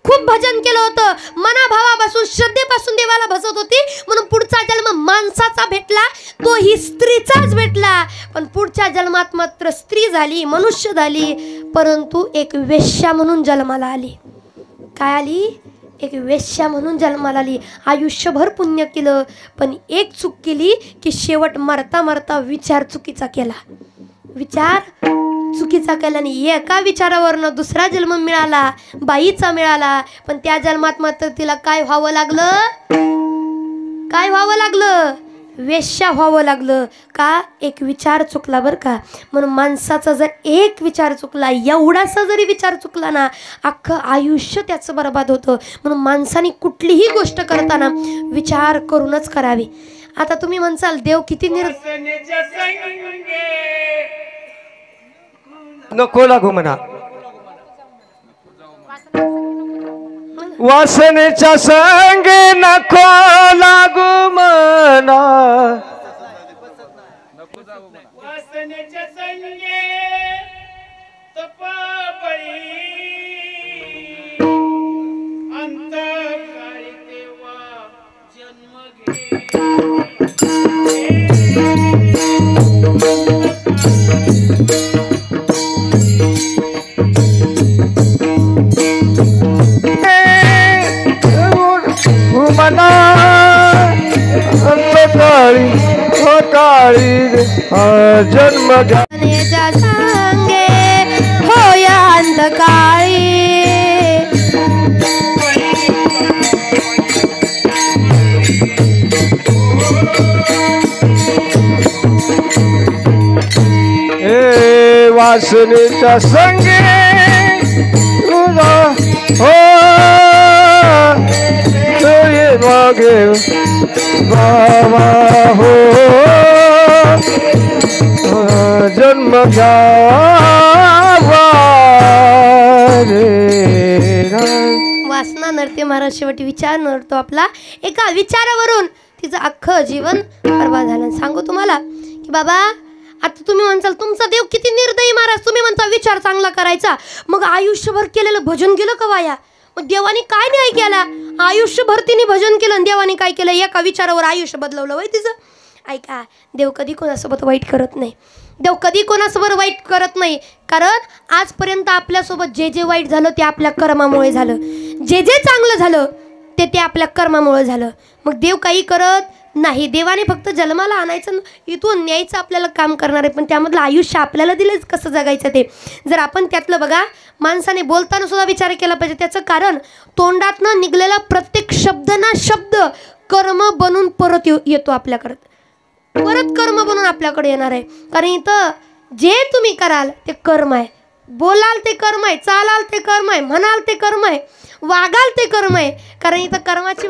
खूप भजन केलं होतं, मनाभावापासून श्रद्धेपासून देवाला भजत होती म्हणून पुढचा जन्म माणसाचा भेटला, तोही स्त्रीचाच भेटला. पण पुढच्या जन्मात मात्र स्त्री झाली, मनुष्य झाली, परंतु एक वेश्या म्हणून जन्माला आली. काय आली? एक वेश्या म्हणून जन्माला आली. आयुष्यभर पुण्य केलं, पण एक चूक केली की शेवट मरता मरता विचार चुकीचा केला. विचार चुकीचा केला आणि एका विचारावरनं दुसरा जन्म मिळाला, बाईचा मिळाला. पण त्या जन्मात मात्र तिला काय व्हावं लागलं? काय व्हावं लागलं? वेश्या व्हावं लागलं. का? एक विचार चुकला बरं का. म्हणून माणसाचा जर एक विचार चुकला, एवढासा जरी विचार चुकला ना, अख्खं आयुष्य त्याचं बरबाद होतं. म्हणून माणसाने कुठलीही गोष्ट करताना विचार करूनच करावी. आता तुम्ही म्हणसाल देव किती नको लागू म्हणा. वासनेच्या संगे नको लागू म्हणा. वासनेच्या संगे तपापळी अंत काळी तेव्हा जन्म मना काळी काळी जन्म घ्या सांगे होय अंधकाळी. हे वासनेच्या संगे तुझा हो मागे बाबा हो जन्म घ्यावा रे. वासना नरते महाराज शेवटी विचार नरतो आपला. एका विचारावरून तिचं अख्खं जीवन बरबाद झालं. सांगू तुम्हाला की बाबा आता तुम्ही म्हणसाल तुमचा देव किती निर्दयी महाराज, तुम्ही म्हणता विचार चांगला करायचा, मग आयुष्यभर केलेलं भजन गेलं का वाया? मग देवाने काय नाही केला? आयुष्यभर तिने भजन केलं, देवाने काय केलं? एका विचारावर आयुष्य बदलवलं वय तिचं. ऐका, देव कधी कोणासोबत वाईट करत नाही. देव कधी कोणासोबत वाईट करत नाही, कारण आजपर्यंत आपल्यासोबत जे जे वाईट झालं ते आपल्या कर्मामुळे झालं, जे जे चांगलं झालं ते आपल्या कर्मामुळे झालं. मग देव काही करत नाही. देवाने फक्त जन्माला आणायचं, इथून न्यायचं आपल्याला काम करणार आहे, पण त्यामधलं आयुष्य आपल्याला दिलंच कसं जगायचं ते. जर आपण त्यातलं बघा, माणसाने बोलताना सुद्धा विचार केला पाहिजे. त्याचं कारण तोंडातनं निघलेला प्रत्येक शब्द ना शब्द कर्म बनून परत येतो आपल्याकडं, परत कर्म बनून आपल्याकडे येणार आहे. कारण इथं जे तुम्ही कराल ते कर्म आहे, बोलाल ते कर्म आहे, चालाल ते कर्म आहे, म्हणाल ते कर्म आहे, वागाल ते कर्म आहे. कारण इथं कर्माची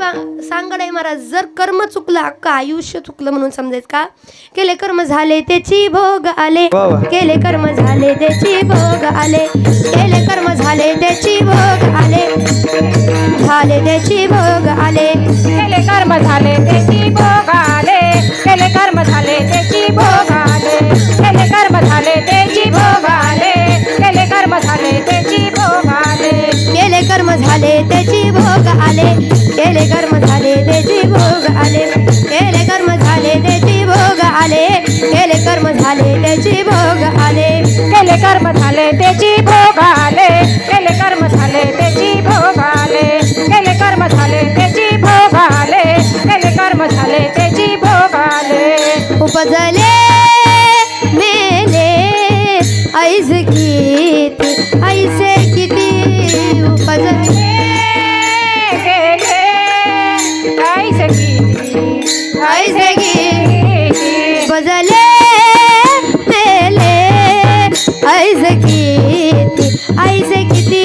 सांगड आहे महाराज. जर कर्म चुकलं अख्खं आयुष्य चुकलं म्हणून समजायचं का? केले कर्म झाले त्याची भोग आले, केले कर्म झाले त्याची भोग आले, केले कर्म झाले त्याची भोग आले, झाले त्याची भोग आले, केले कर्म झाले त्याची भोग आले, केले कर्म झाले त्याची भोग आले, केले कर्म झाले त्याची भोग आले, केले कर्म झाले त्याची भोग आले, केले कर्म झाले त्याची भोग आले, केले कर्म झाले त्याची भोग आले, केले कर्म झाले त्याची भोग आले, केले कर्म झाले त्याची भोग आले, केले कर्म झाले त्याची भोग आले, केले कर्म झाले त्याची भोग आले, केले कर्म झाले त्याची भोग आले, केले कर्म झाले त्याची भोग आले. उपजले मेले ऐस किती, ऐसे किती उपजले गेले ऐसे किती, ऐसे किती उपजले मेले ऐसे किती, ऐसे किती.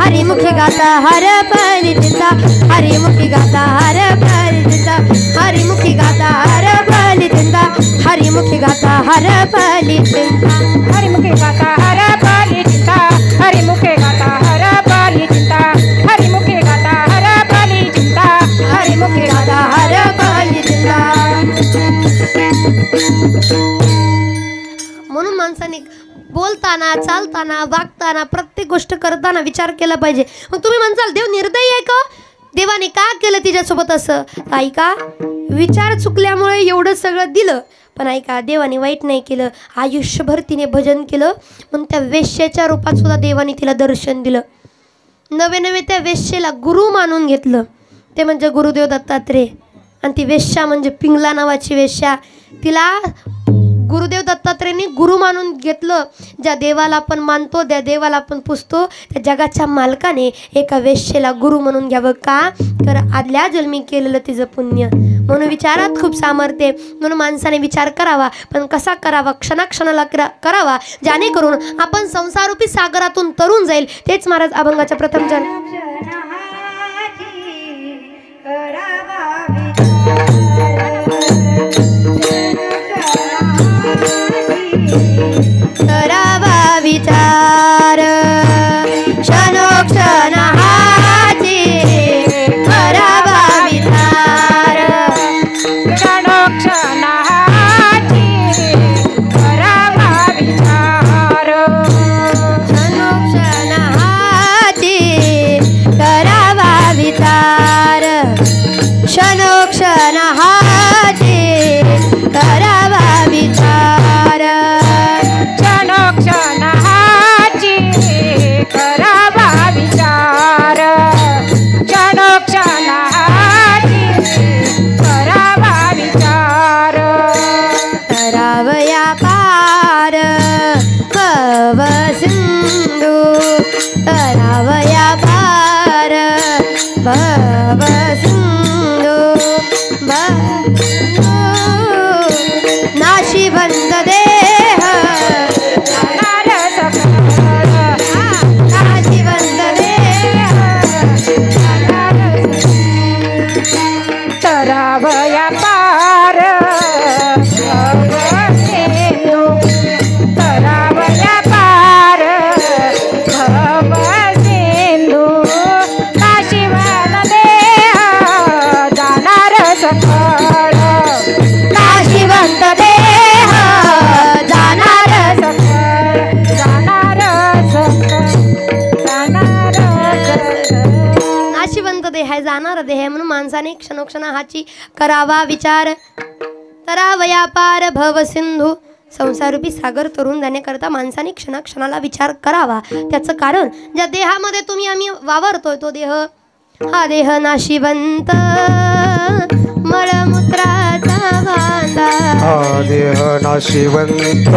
हरिमुखी गाता हर पाली चिंता, हरिमुखी गाता हर पाली चिंता, हरिमुखी गाता हर पाली चिंता, हरिमुखी गाता हर पाली चिंता, हरिमुखे गाता हर पाली चिंता, हरिमुखे गाता हर पाली चिंता, हरिमुखे गाता हर पाली चिंता, हरिमुखी गाता हर पाली चिंता. म्हणून माणसाने बोलताना, चालताना, वागताना, प्रत्येक गोष्ट करताना विचार केला पाहिजे. मग तुम्ही म्हणसाल देव निर्दयी आहे का? देवाने का केलं तिच्यासोबत असं? ऐका, विचार चुकल्यामुळे एवढं सगळं दिलं, पण ऐका, देवाने वाईट नाही केलं. आयुष्यभर तिने भजन केलं, म्हणून त्या वेश्येच्या रूपात सुद्धा देवाने तिला दर्शन दिलं. नवे नवे त्या वेश्येला गुरु मानून घेतलं, ते म्हणजे गुरुदेव दत्तात्रेय. आणि ती वेश्या म्हणजे पिंगला नावाची वेश्या, तिला गुरुदेव दत्तात्रेयांनी गुरु मानून घेतलं. ज्या देवाला आपण मानतो, त्या देवाला आपण पुजतो, त्या जगाच्या मालकाने एका वेश्येला गुरु म्हणून घ्यावं. का? तर आदल्या जन्मी केलेलं तिचं पुण्य. म्हणून विचारात खूप सामर्थ्य. म्हणून माणसाने विचार करावा, पण कसा करावा? क्षणाक्षणाला करावा, जेणेकरून आपण संसारूपी सागरातून तरून जाईल. तेच महाराज अभंगाच्या प्रथम करावा विचार, क्षणोक्षण हाची करावा विचार, क्षणोक्षण हाची करावा विचार, क्षणोक्षण हाची करावा विचार, क्षणोक्षण हाची करावा विचार, क्षणोक्षण हाची करावा विचार, क्षणोक्षण हाची करावा विचार. करावया पार भव सिंधू, करावया पार भव सिंधू, नाशी बंद देह जाणार सकळ, नाशी बंद देह जाणार तरावया पार भवसिंधू, तरावया पार भवसिंधू, नाशिवण जाणार देह म्हणून माणसाने क्षणोक्षणाची करावा विचार. तरावया पार भव सिंधू संसारूपी सागर तरुण जाण्याकरता माणसाने क्षणाक्षणाला विचार करावा. त्याचं कारण ज्या देहामध्ये आम्ही वावरतोय तो देह, हा देह नाशिवंत मळमूत्राचा बांधा. हा देह नाशिवंत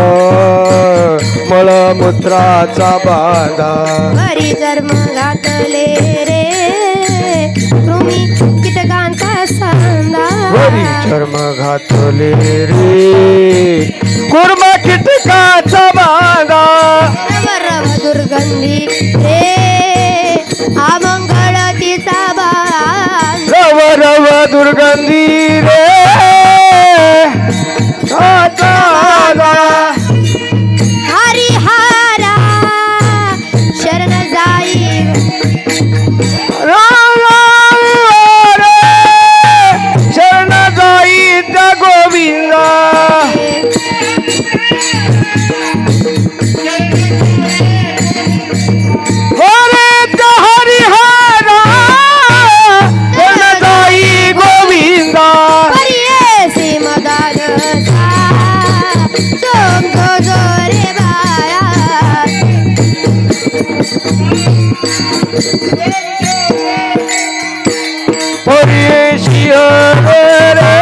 मळमूत्राचा बांधा. वरी जन्म घातले रे कृमी कीटकांचा सांदा. वरी चर्म घातले रे कुर्म कीटकाचा बांधा. रव दुर्गंधी रे अमंगळ तिचा बांधा. रव रव दुर्गंधी रे आता हरिहारा शरण जाई शरण जाई त्या गोविंदा. हरे त्या हरिहारा शरण जाई गोविंदा. परियेसी मदानसा सोम जो रे बाळा. परियेशी रे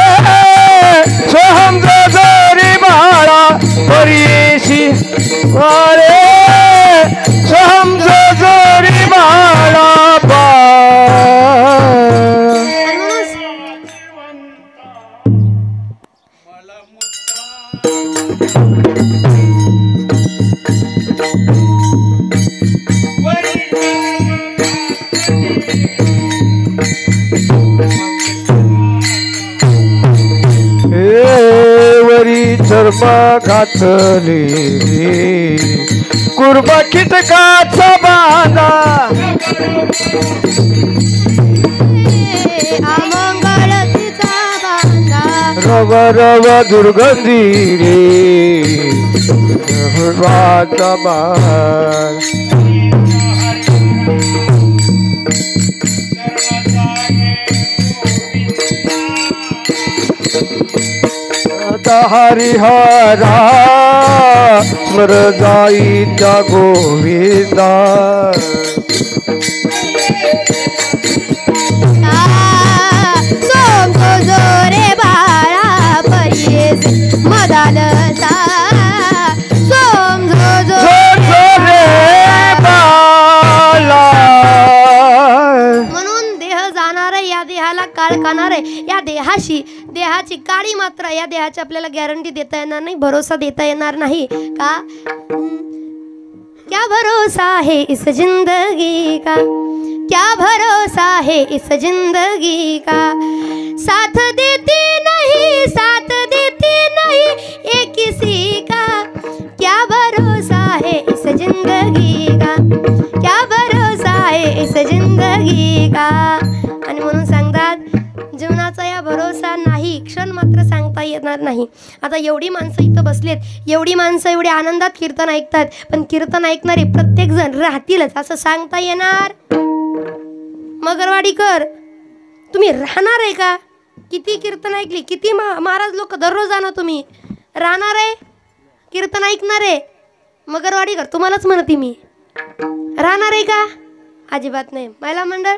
सोहम जोरी बाळा. परियेशी रे सोहम जोरी बाळा. वरी चर्म घातले कुर्म कीटकाचा बांधा. अमंगळ तिचा बांधा. रव रव दुर्गंधी रे वाचा बाण. हरिहरा स्मर जाई त्या गोविंदा. सोम जो रे बाळा. परियेस मदानसा सोम जो म्हणून देह जाणार आहे. या देहाला काळ खाणार आहे. या देहाची काळी मात्र या देहाची आपल्याला गॅरंटी देता येणार नाही, भरोसा देता येणार नाही का. क्या भरोसा है इस जिंदगी का, क्या भरोसा है इस जिंदगी का. साथ देती नहीं ये किसी का. क्या भरोसा है इस जिंदगी का, क्या भरोसा है इस जिंदगी का. आणि म्हणून सांगतात जीवनाचा या भरोसा नाही, क्षण मात्र सांगता येणार नाही. आता एवढी माणसं इथं बसलेत, एवढी माणसं एवढ्या आनंदात कीर्तन ऐकतात, पण कीर्तन ऐकणारे प्रत्येक जण राहतीलच असं सांगता येणार. मगरवाडीकर तुम्ही राहणार आहे का. किती कीर्तन ऐकली, किती महाराज लोक दररोज जाणार, तुम्ही राहणार आहे कीर्तन ऐकणार आहे. मगरवाडीकर तुम्हालाच म्हणते मी, राहणार आहे का. अजिबात नाही. महिला मंडळ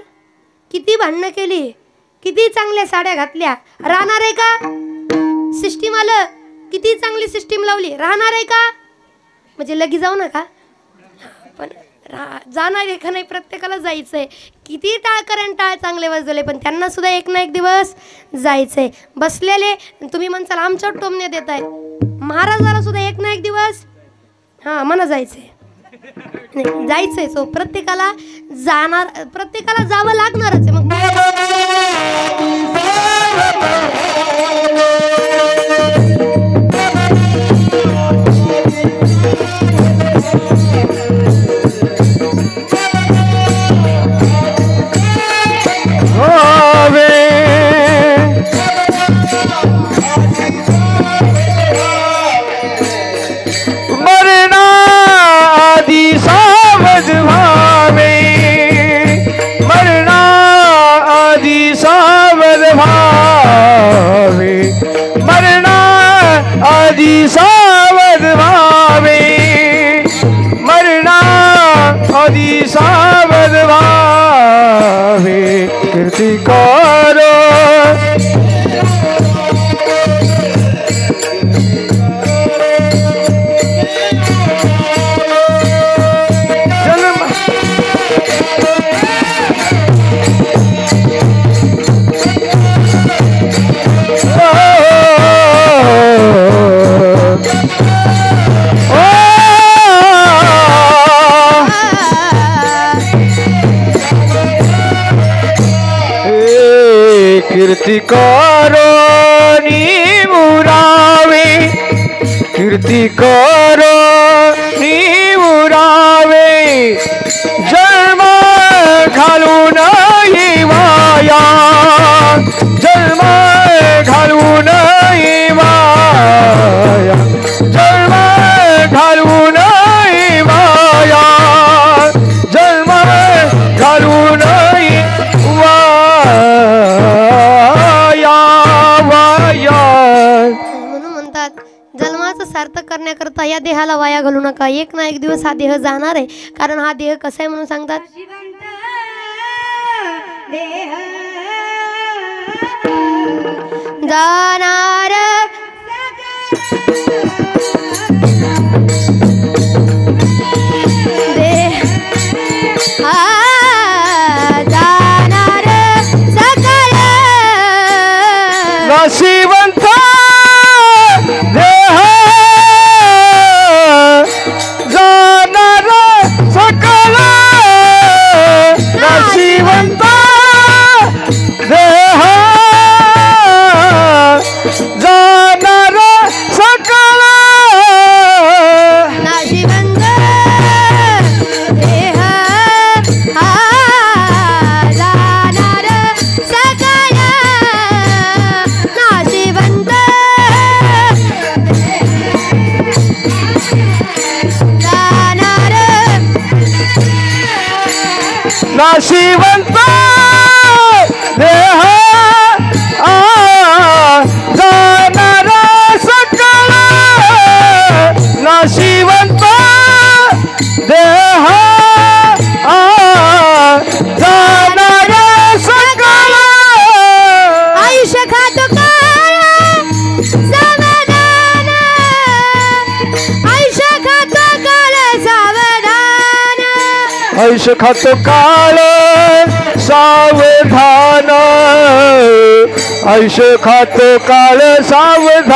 किती भांडणं केली, किती चांगल्या साड्या घातल्या, राहणार आहे का. सिस्टीम आलं, किती चांगली सिस्टीम लावली, राहणार आहे का. म्हणजे लगी जाऊ नका, पण जाणार आहे का नाही प्रत्येकाला जायचं आहे. किती टाळ चांगले वाजवले, पण त्यांना सुद्धा एक ना एक दिवस जायचं आहे. बसलेले तुम्ही म्हणसाल आमच्या टोमणे देत आहे, महाराजाला सुद्धा एक ना एक दिवस हां मला जायचं आहे. जायचंय. सो प्रत्येकाला जावं लागणारच आहे. मग सावधावे कीर्तिकार कीर्तिकारो निमुरावे कीर्तिकारो निमुरावे जन्म घालून वाया जन्म घालून वाया जन्म घालून वाया जन्म घालून म्हणून म्हणतात जन्माचं सार्थक करण्याकरता या देहाला वाया घालू नका. एक ना एक दिवस हा देह जाणार आहे. कारण हा देह कसा आहे म्हणून सांगतात जाणार जाणार सकाळ नशिवंत देह जाणार सकल नशिवंत देह जाणार सकल नाशिवंत देह जाणार सकाळ नाशिवंत जाणार नाशिवंत देह जाणार सकल नाशिवंत देह जाणार सकल आयुष्य खातो काळ सावधान आयुष्य खातो काळ सावधान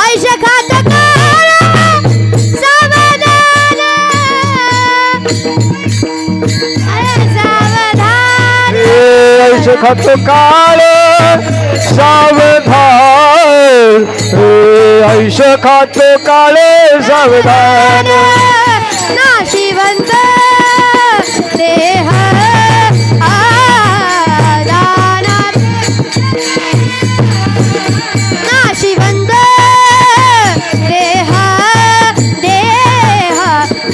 आयुष्य खातो काळ सावधान आयुष्य खातो काळ सावधान आयुष्य खातो काळ सावधान सावधान आयुष्य खातो काळ सावधान आयुष्य खातो काळ सावधान नाशिवंत देह जाणार नाशिवंत देह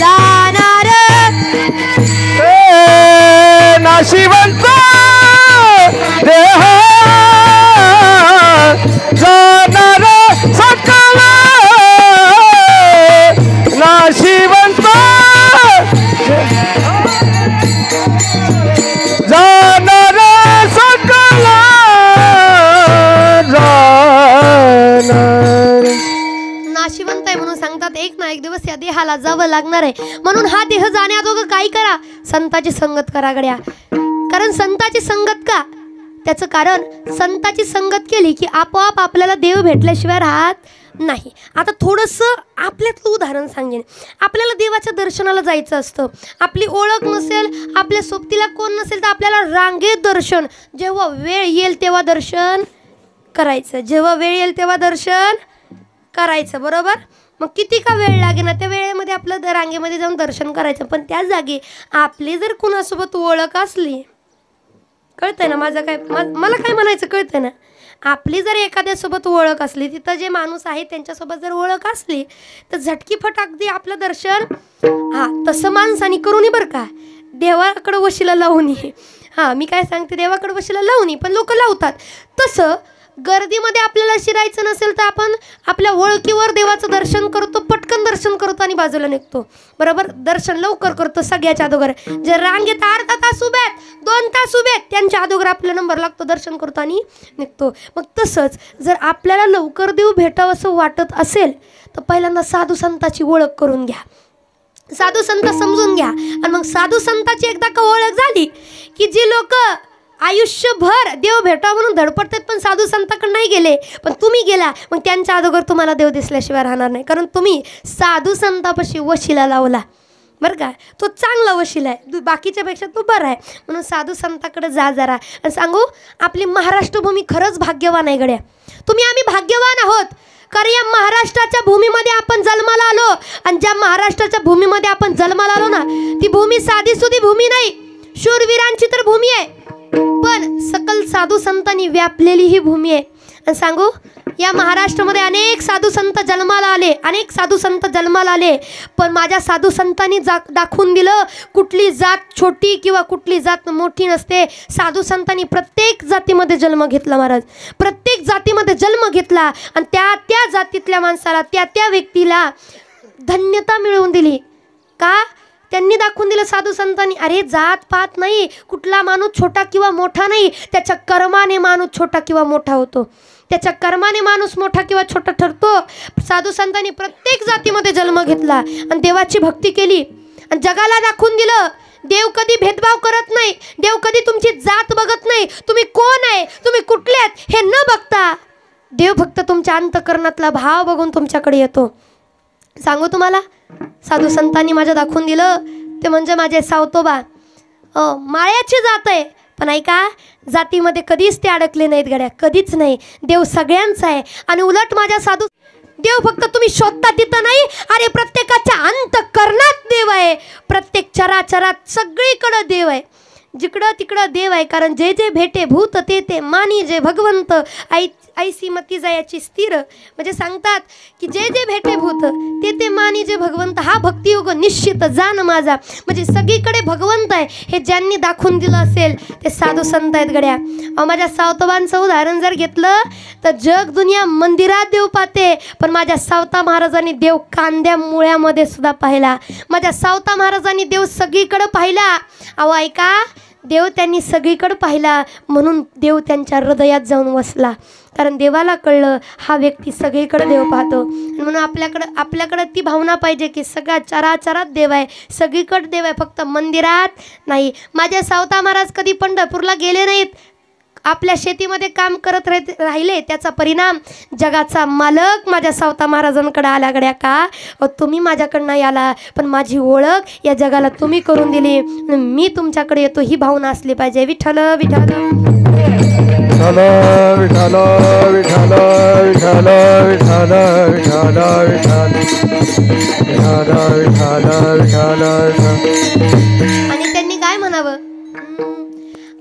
जाणार नाशिवंत देह जाणार सकल नाशिवंत जाणार सकल जाणार नाशिवंत आहे म्हणून सांगतात एक ना एक दिवस या देहाला जावं लागणार आहे. म्हणून हा देह जाण्याअगोदर काय करा संताची संगत करा गड्या. कारण संताची संगत का त्याचं कारण संताची संगत केली की आपोआप आपल्याला देव भेटल्याशिवाय राहत नाही. आता थोडंसं आपल्यातलं उदाहरण सांगेन. आपल्याला देवाच्या दर्शनाला जायचं असतं. आपली ओळख नसेल आपल्या सोबतीला कोण नसेल तर आपल्याला रांगेत दर्शन जेव्हा वेळ येईल तेव्हा दर्शन करायचं. जेव्हा वेळ येईल तेव्हा दर्शन करायचं बरोबर. मग किती का वेळ लागे ना त्या वेळेमध्ये आपलं रांगेमध्ये जाऊन दर्शन करायचं. पण त्या जागी आपली जर कुणासोबत ओळख असली कळतंय ना माझं काय मला काय म्हणायचं कळतंय ना. आपली जर एखाद्यासोबत ओळख असली तिथं जे माणूस आहे त्यांच्यासोबत जर ओळख असली तर झटकीफट अगदी आपलं दर्शन तसं माणसानी करू नये बरं का. देवाकडं वशीला लावून ये. मी काय सांगते देवाकडं वशीला लावून पण लोक लावतात. तसं गर्दीमध्ये आपल्याला शिरायचं नसेल तर आपण आपल्या ओळखीवर देवाचं दर्शन करतो, पटकन दर्शन करतो आणि बाजूला निघतो. बरोबर, दर्शन लवकर करतो सगळ्याच्या अगोदर. जे रांगेत अर्धा तास उभे आहेत, 2 तास उभे आहेत, त्यांच्या अगोदर आपला नंबर लागतो, दर्शन करतो आणि निघतो. मग तसंच जर आपल्याला लवकर देव भेटावं असं वाटत असेल तर पहिल्यांदा साधू संताची ओळख करून घ्या, साधू संत समजून घ्या. आणि मग साधू संताची एकदा का ओळख झाली की जी लोक आयुष्यभर देव भेटावं म्हणून धडपडतात पण साधू संताकडे नाही गेले, पण तुम्ही गेला, मग त्यांच्या अगोदर तुम्हाला देव दिसल्याशिवाय राहणार नाही. कारण तुम्ही साधू संतापाशी वशिला लावला, बरं का. तो चांगला वशिला आहे, बाकीच्यापेक्षा तो बरा आहे. म्हणून साधू संताकडे जा जरा. आणि सांगू, आपली महाराष्ट्रभूमी खरंच भाग्यवान आहे गड्या. आम्ही भाग्यवान आहोत, कारण या महाराष्ट्राच्या भूमीमध्ये आपण जन्माला आलो. आणि ज्या महाराष्ट्राच्या भूमीमध्ये आपण जन्माला आलो ना, ती भूमी साधी सुधी भूमी नाही, शूरवीरांची तर भूमी आहे, पण सकल साधू संतांनी व्यापलेली ही भूमी आहे. आणि सांगू, या महाराष्ट्रामध्ये अनेक साधू संत जन्माला आले, अनेक साधू संत जन्माला आले, पण माझ्या साधू संतांनी दाखवून दिलं कुठली जात छोटी किंवा कुठली जात मोठी नसते. साधू संतांनी प्रत्येक जातीमध्ये जन्म घेतला महाराज, प्रत्येक जातीमध्ये जन्म घेतला आणि त्या जातीतल्या माणसाला, त्या व्यक्तीला धन्यता मिळवून दिली. का? त्यांनी दाखवून दिलं साधू संतांनी, अरे जात पात नाही, कुठला माणूस छोटा किंवा मोठा नाही, त्याच्या कर्माने माणूस छोटा किंवा मोठा होतो, त्याच्या कर्माने माणूस मोठा किंवा छोटा ठरतो. साधू संतांनी प्रत्येक जातीमध्ये जन्म घेतला आणि देवाची भक्ती केली आणि जगाला दाखवून दिलं देव कधी भेदभाव करत नाही, देव कधी तुमची जात बघत नाही, तुम्ही कोण आहे, तुम्ही कुठले आहेत हे न बघता देव फक्त तुमच्या अंतःकरणातला भाव बघून तुमच्याकडे येतो. सांगू तुम्हाला, साधू संतांनी माझ्या दाखवून दिलं ते म्हणजे माझे सावतोबा. माळ्याची जात आहे, पण ऐका, जातीमध्ये कधीच ते अडकले नाहीत गड्या, कधीच नाही. देव सगळ्यांचा आहे. आणि उलट माझ्या साधू, देव फक्त तुम्ही शोधता तिथं नाही, अरे प्रत्येकाच्या अंतःकरणात देव आहे, प्रत्येक चराचरात सगळीकडं देव आहे, जिकडं तिकडं देव आहे. कारण जे जे भेटे भूत ते मानी जे भगवंत, ऐसी मती जायाची स्थिर. म्हणजे सांगतात की जे जे भेटे भूत ते मानी जे भगवंत, हा भक्तियोग निश्चित जाण माझा. म्हणजे सगळीकडे भगवंत आहे हे ज्यांनी दाखवून दिलं असेल ते साधू संत आहेत गड्या. माझ्या सावतोबांचं उदाहरण जर घेतलं तर जग दुनिया मंदिरात देव पाहते, पण माझ्या सावता महाराजांनी देव कांद्या मुळ्यामध्ये सुद्धा पाहिला. माझ्या सावता महाराजांनी देव सगळीकडे पाहिला. अहो ऐका, देव त्यांनी सगळीकडे पाहिला म्हणून देव त्यांच्या हृदयात जाऊन वसला. कारण देवाला कळलं हा व्यक्ती सगळीकडे देव पाहतो. म्हणून आपल्याकडं ती भावना पाहिजे की सगळ्या चराचरात देव आहे, सगळीकडे देव आहे, फक्त मंदिरात नाही. माझे सावता महाराज कधी पंढरपूरला गेले नाहीत, आपल्या शेतीमध्ये काम करत राहिले. त्याचा परिणाम जगाचा मालक माझ्या सावता महाराजांकडे आला गड्या. का? तुम्ही माझ्याकडनं याला, पण माझी ओळख या जगाला तुम्ही करून दिली, मी तुमच्याकडे येतो, ही भावना असली पाहिजे. विठ्ठल विठ्ठल विठ्ठल विठ्ठल विठ्ठल विठ्ठल विठ्ठल विठ्ठल विठ्ठल विठ्ठल. आणि त्यांनी काय म्हणावं?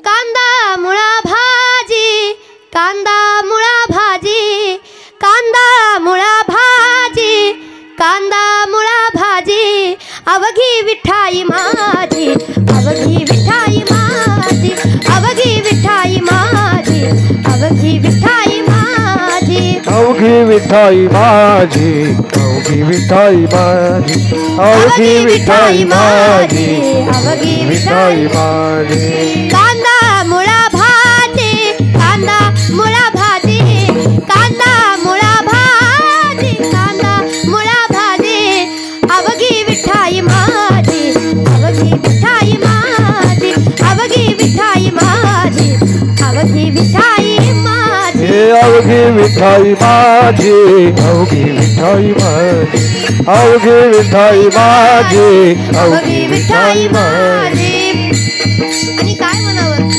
कांदा मुळा भाजी, कांदा मुळा भाजी, कांदा मुळा भाजी, कांदा मुळा भाजी, अवघी विठाई माझी, अवघी विठाई माझी, अवघी विठाई माझी, अवघी विठाई माझी, अवघी विठाई माझी, अवघी विठाई माझी, अवघी विठाई माझी, अवघी विठाई माझी. कांदा मुळा भाजी, कांदा मुळा भाजी, कांदा मुळा भाजी, कांदा मुळा भाजी, अवघी विठाई माझी, अवघी विठाई माझी, अवघी विठाई माझी, अवघी विठाई माझी, अवघी विठाई माझी, अवघी विठाई माझी, अवघी विठाई माझी, अवघी विठाई माझी. आणि काय म्हणावं?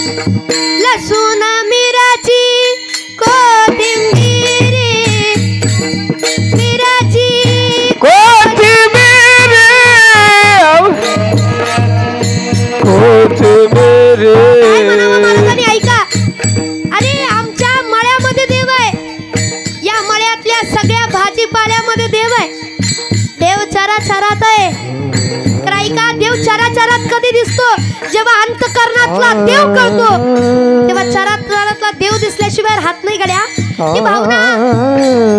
लसूण मिराची कोथिंबीर, मिराची कोथिंबीर, कोथिंबीर. काय म्हणावं मालकाने? ऐका, अरे आमच्या मळ्यामध्ये देव आहे, या मळ्यातल्या सगळ्या भाजीपाल्यामध्ये देव आहे. देव चराचरात आहे. तर ऐका, देव चराचरात कधी दिसतो? जेव्हा अंतःकरणातला देव कळतो, तेव्हा चराचरातला देव दिसल्याशिवाय राहत नाही गड्या. ही भावना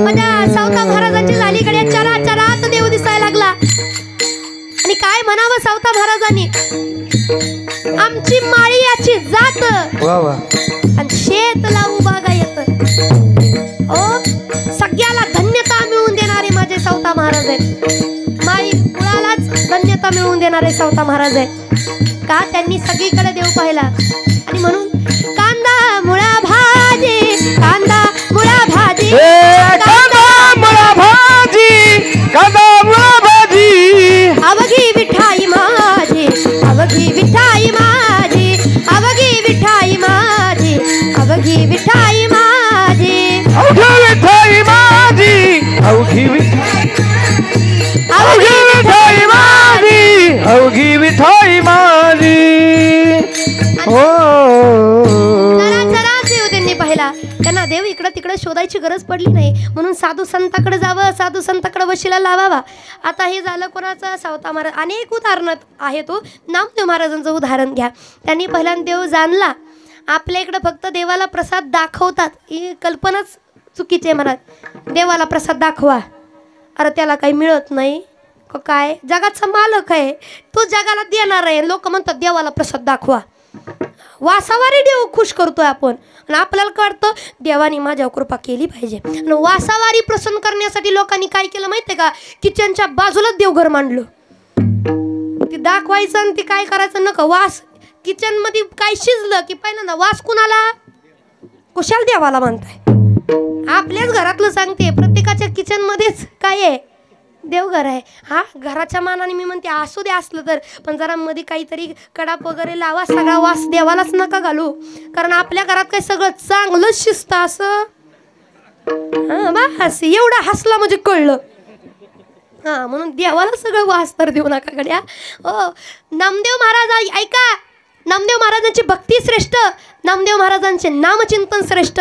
माझ्या सावता महाराजांची झाली. कडे चरा चरात देव दिसायला लागला. आणि काय म्हणावं सावता महाराजांनी, आमची माळी याची जात वा वा. आणि शेत लावू बागा येत. सगळ्याला धन्यता मिळवून देणारे माझे सावता महाराज आहेत. माळी कुळालाच धन्यता मिळवून देणारे सावता महाराज आहेत. का त्यांनी सगळीकडे देव पाहिला. आणि म्हणून कांदा मुळा भाजी, कांदा मुळा भाजी, कांदा मुळा भाजी, कांदा मुळा भाजी. अवघी विठाई माझी, अवघी विठाई माझी, अवघी विठाई माझी, अवघी विठाई माझी, अवघी विठाई माझी, अवघी विठाई, अवघी विठाई माझी, अवघी विठाई माझी. हो जरा देव त्यांनी पाहिला. त्यांना देव इकडं तिकडे शोधायची गरज पडली नाही. म्हणून साधू संताकडे जावं, साधू संताकडे वशिला लावावा. आता हे झालं कोणाचं, सावता महाराज. अनेक उदाहरणं आहे. तो नामदेव महाराजांचं उदाहरण घ्या. त्यांनी पहिल्यांदा देव जाणला. आपल्या इकडं फक्त देवाला प्रसाद दाखवतात, ही कल्पनाच चुकीची आहे. म्हणत देवाला प्रसाद दाखवा, अरे त्याला काही मिळत नाही काय. जगाचा मालक आहे तो, जगाला देणार आहे. लोक म्हणतात देवाला प्रसाद दाखवा. वासावारी देव खुश करतोय आपण. आणि आपल्याला कळतं देवाने माझ्यावर कृपा केली पाहिजे. आणि वासावारी प्रसन्न करण्यासाठी लोकांनी काय केलं माहितीये का, किचनच्या बाजूलाच देवघर मांडलं. ते दाखवायचं आणि ते काय करायचं नका. वास किचन मध्ये काय शिजलं की पहिल्यांदा वास कुणाला, कुशाल देवाला म्हणताय. आपल्याच घरातलं सांगते, प्रत्येकाच्या किचन मध्येच काय आहे, देवघर आहे. हा घराच्या मानाने मी म्हणते असू दे असलं तर, पण जरा मध्ये काहीतरी कडाप वगैरे लावा. सगळा वास देवालाच नका घालू. कारण आपल्या घरात काही सगळं चांगलं शिजतं असं. बस एवढं हसला म्हणजे कळलं. म्हणून देवाला सगळं वास तर देऊ नका गड्या. नामदेव महाराज ऐका, नामदेव महाराजांची भक्ती श्रेष्ठ, नामदेव महाराजांचे नामचिंतन श्रेष्ठ,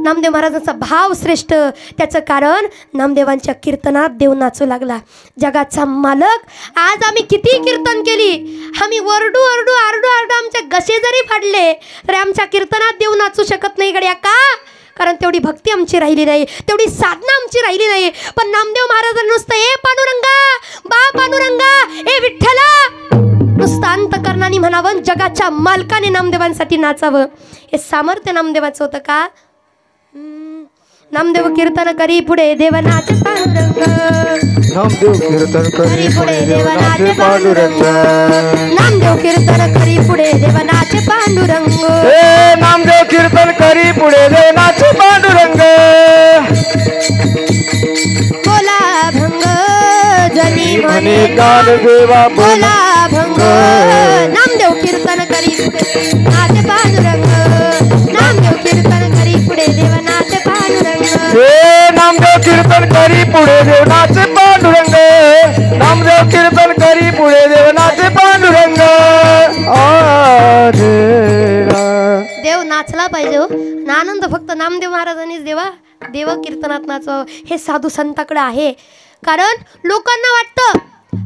नामदेव महाराजांचा भाव श्रेष्ठ. त्याचं कारण नामदेवांच्या कीर्तनात देव नाचू लागला. जगाचा मालक. आज आम्ही किती कीर्तन केली, आम्ही वरडू ओरडू आरडू आरडू आमचे घसे जरी फाडले तरी आमच्या कीर्तनात देव नाचू शकत नाही गड्या. का? कारण तेवढी भक्ती आमची राहिली नाही, तेवढी साधना आमची राहिली नाही. पण नामदेव महाराजांना नुसतं ए पांडुरंगा, बा पांडुरंगा, ए विठ्ठला नुसतं अंतकरणाने म्हणावं. जगाच्या मालकाने नामदेवांसाठी नाचावं. हे सामर्थ्य नामदेवाचं होतं का. नामदेव कीर्तन करी पुढे देव नाचे पांडुरंग, नामदेव कीर्तन करी पुढे देव नाचे पांडुरंग, नामदेव कीर्तन करी पुढे देव नाचे पांडुरंग, नामदेव कीर्तन करी पुढे देव नाचे पांडुरंग. बोला भंग जनी म्हणे गान देवा बोला भंग. नामदेव कीर्तन करी पुढे नाचे पांडुरंग, नामदेव कीर्तन करी पुढे देव नाचे पांडुरंग, नामदेव कीर्तन करी पुढे देव नाचे पांडुरंग, नामदेव कीर्तन करी पुढे देव नाचे पांडुरंग. देव नाचला पाहिजे हो. आनंद फक्त नामदेव महाराजांनीच देवा देव कीर्तनात नाचावं. हे साधू संताकडे आहे. कारण लोकांना वाटतं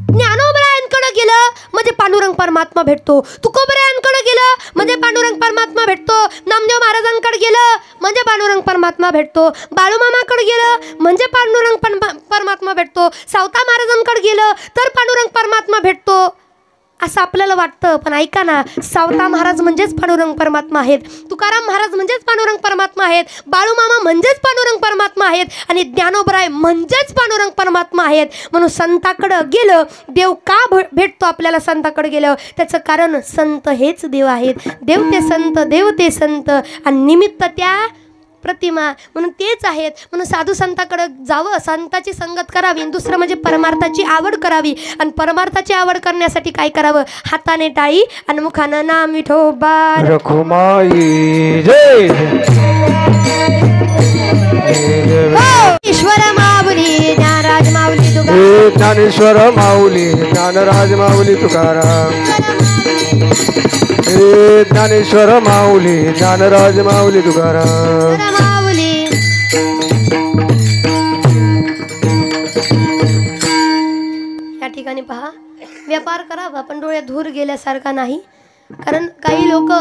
ज्ञानोबरायांकडे गेलं म्हणजे पांडुरंग परमात्मा भेटतो, तुकोबरायांकडे गेलं म्हणजे पांडुरंग परमात्मा भेटतो, नामदेव महाराजांकडे गेलं म्हणजे पांडुरंग परमात्मा भेटतो, बाळूमामाकडे गेलं म्हणजे पांडुरंग परमात्मा भेटतो, सावता महाराजांकडे गेलं तर पांडुरंग परमात्मा भेटतो असं आपल्याला वाटतं. पण ऐका ना, सावता महाराज म्हणजेच पांडुरंग परमात्मा आहेत, तुकाराम महाराज म्हणजेच पांडुरंग परमात्मा आहेत, बाळूमामा म्हणजेच पांडुरंग परमात्मा आहेत आणि ज्ञानोबराय म्हणजेच पांडुरंग परमात्मा आहेत. म्हणून संताकडं गेलं देव का भेटतो आपल्याला. संताकडे गेलं त्याचं कारण संत हेच देव आहेत. देव ते संत, देव ते संत आणि निमित्त त्या प्रतिमा म्हणून तेच आहेत. म्हणून साधू संताकडे जावं, संताची संगत करावी. दुसरं म्हणजे परमार्थाची आवड करावी. आणि परमार्थाची आवड करण्यासाठी काय करावं, हाताने टाळी आणि मुखानं नाम विठोबा रखुमाई जय. ईश्वर माऊली ज्ञानराज माऊली तुकाराम, ज्ञानेश्वर माऊली ज्ञानराज माऊली तुकाराम, ज्ञानेश्वर माऊली ज्ञानराज माऊली तुकाराम. या ठिकाणी पहा, व्यापार करावा पण डोळ्यात धूर गेल्यासारखा नाही. कारण काही लोक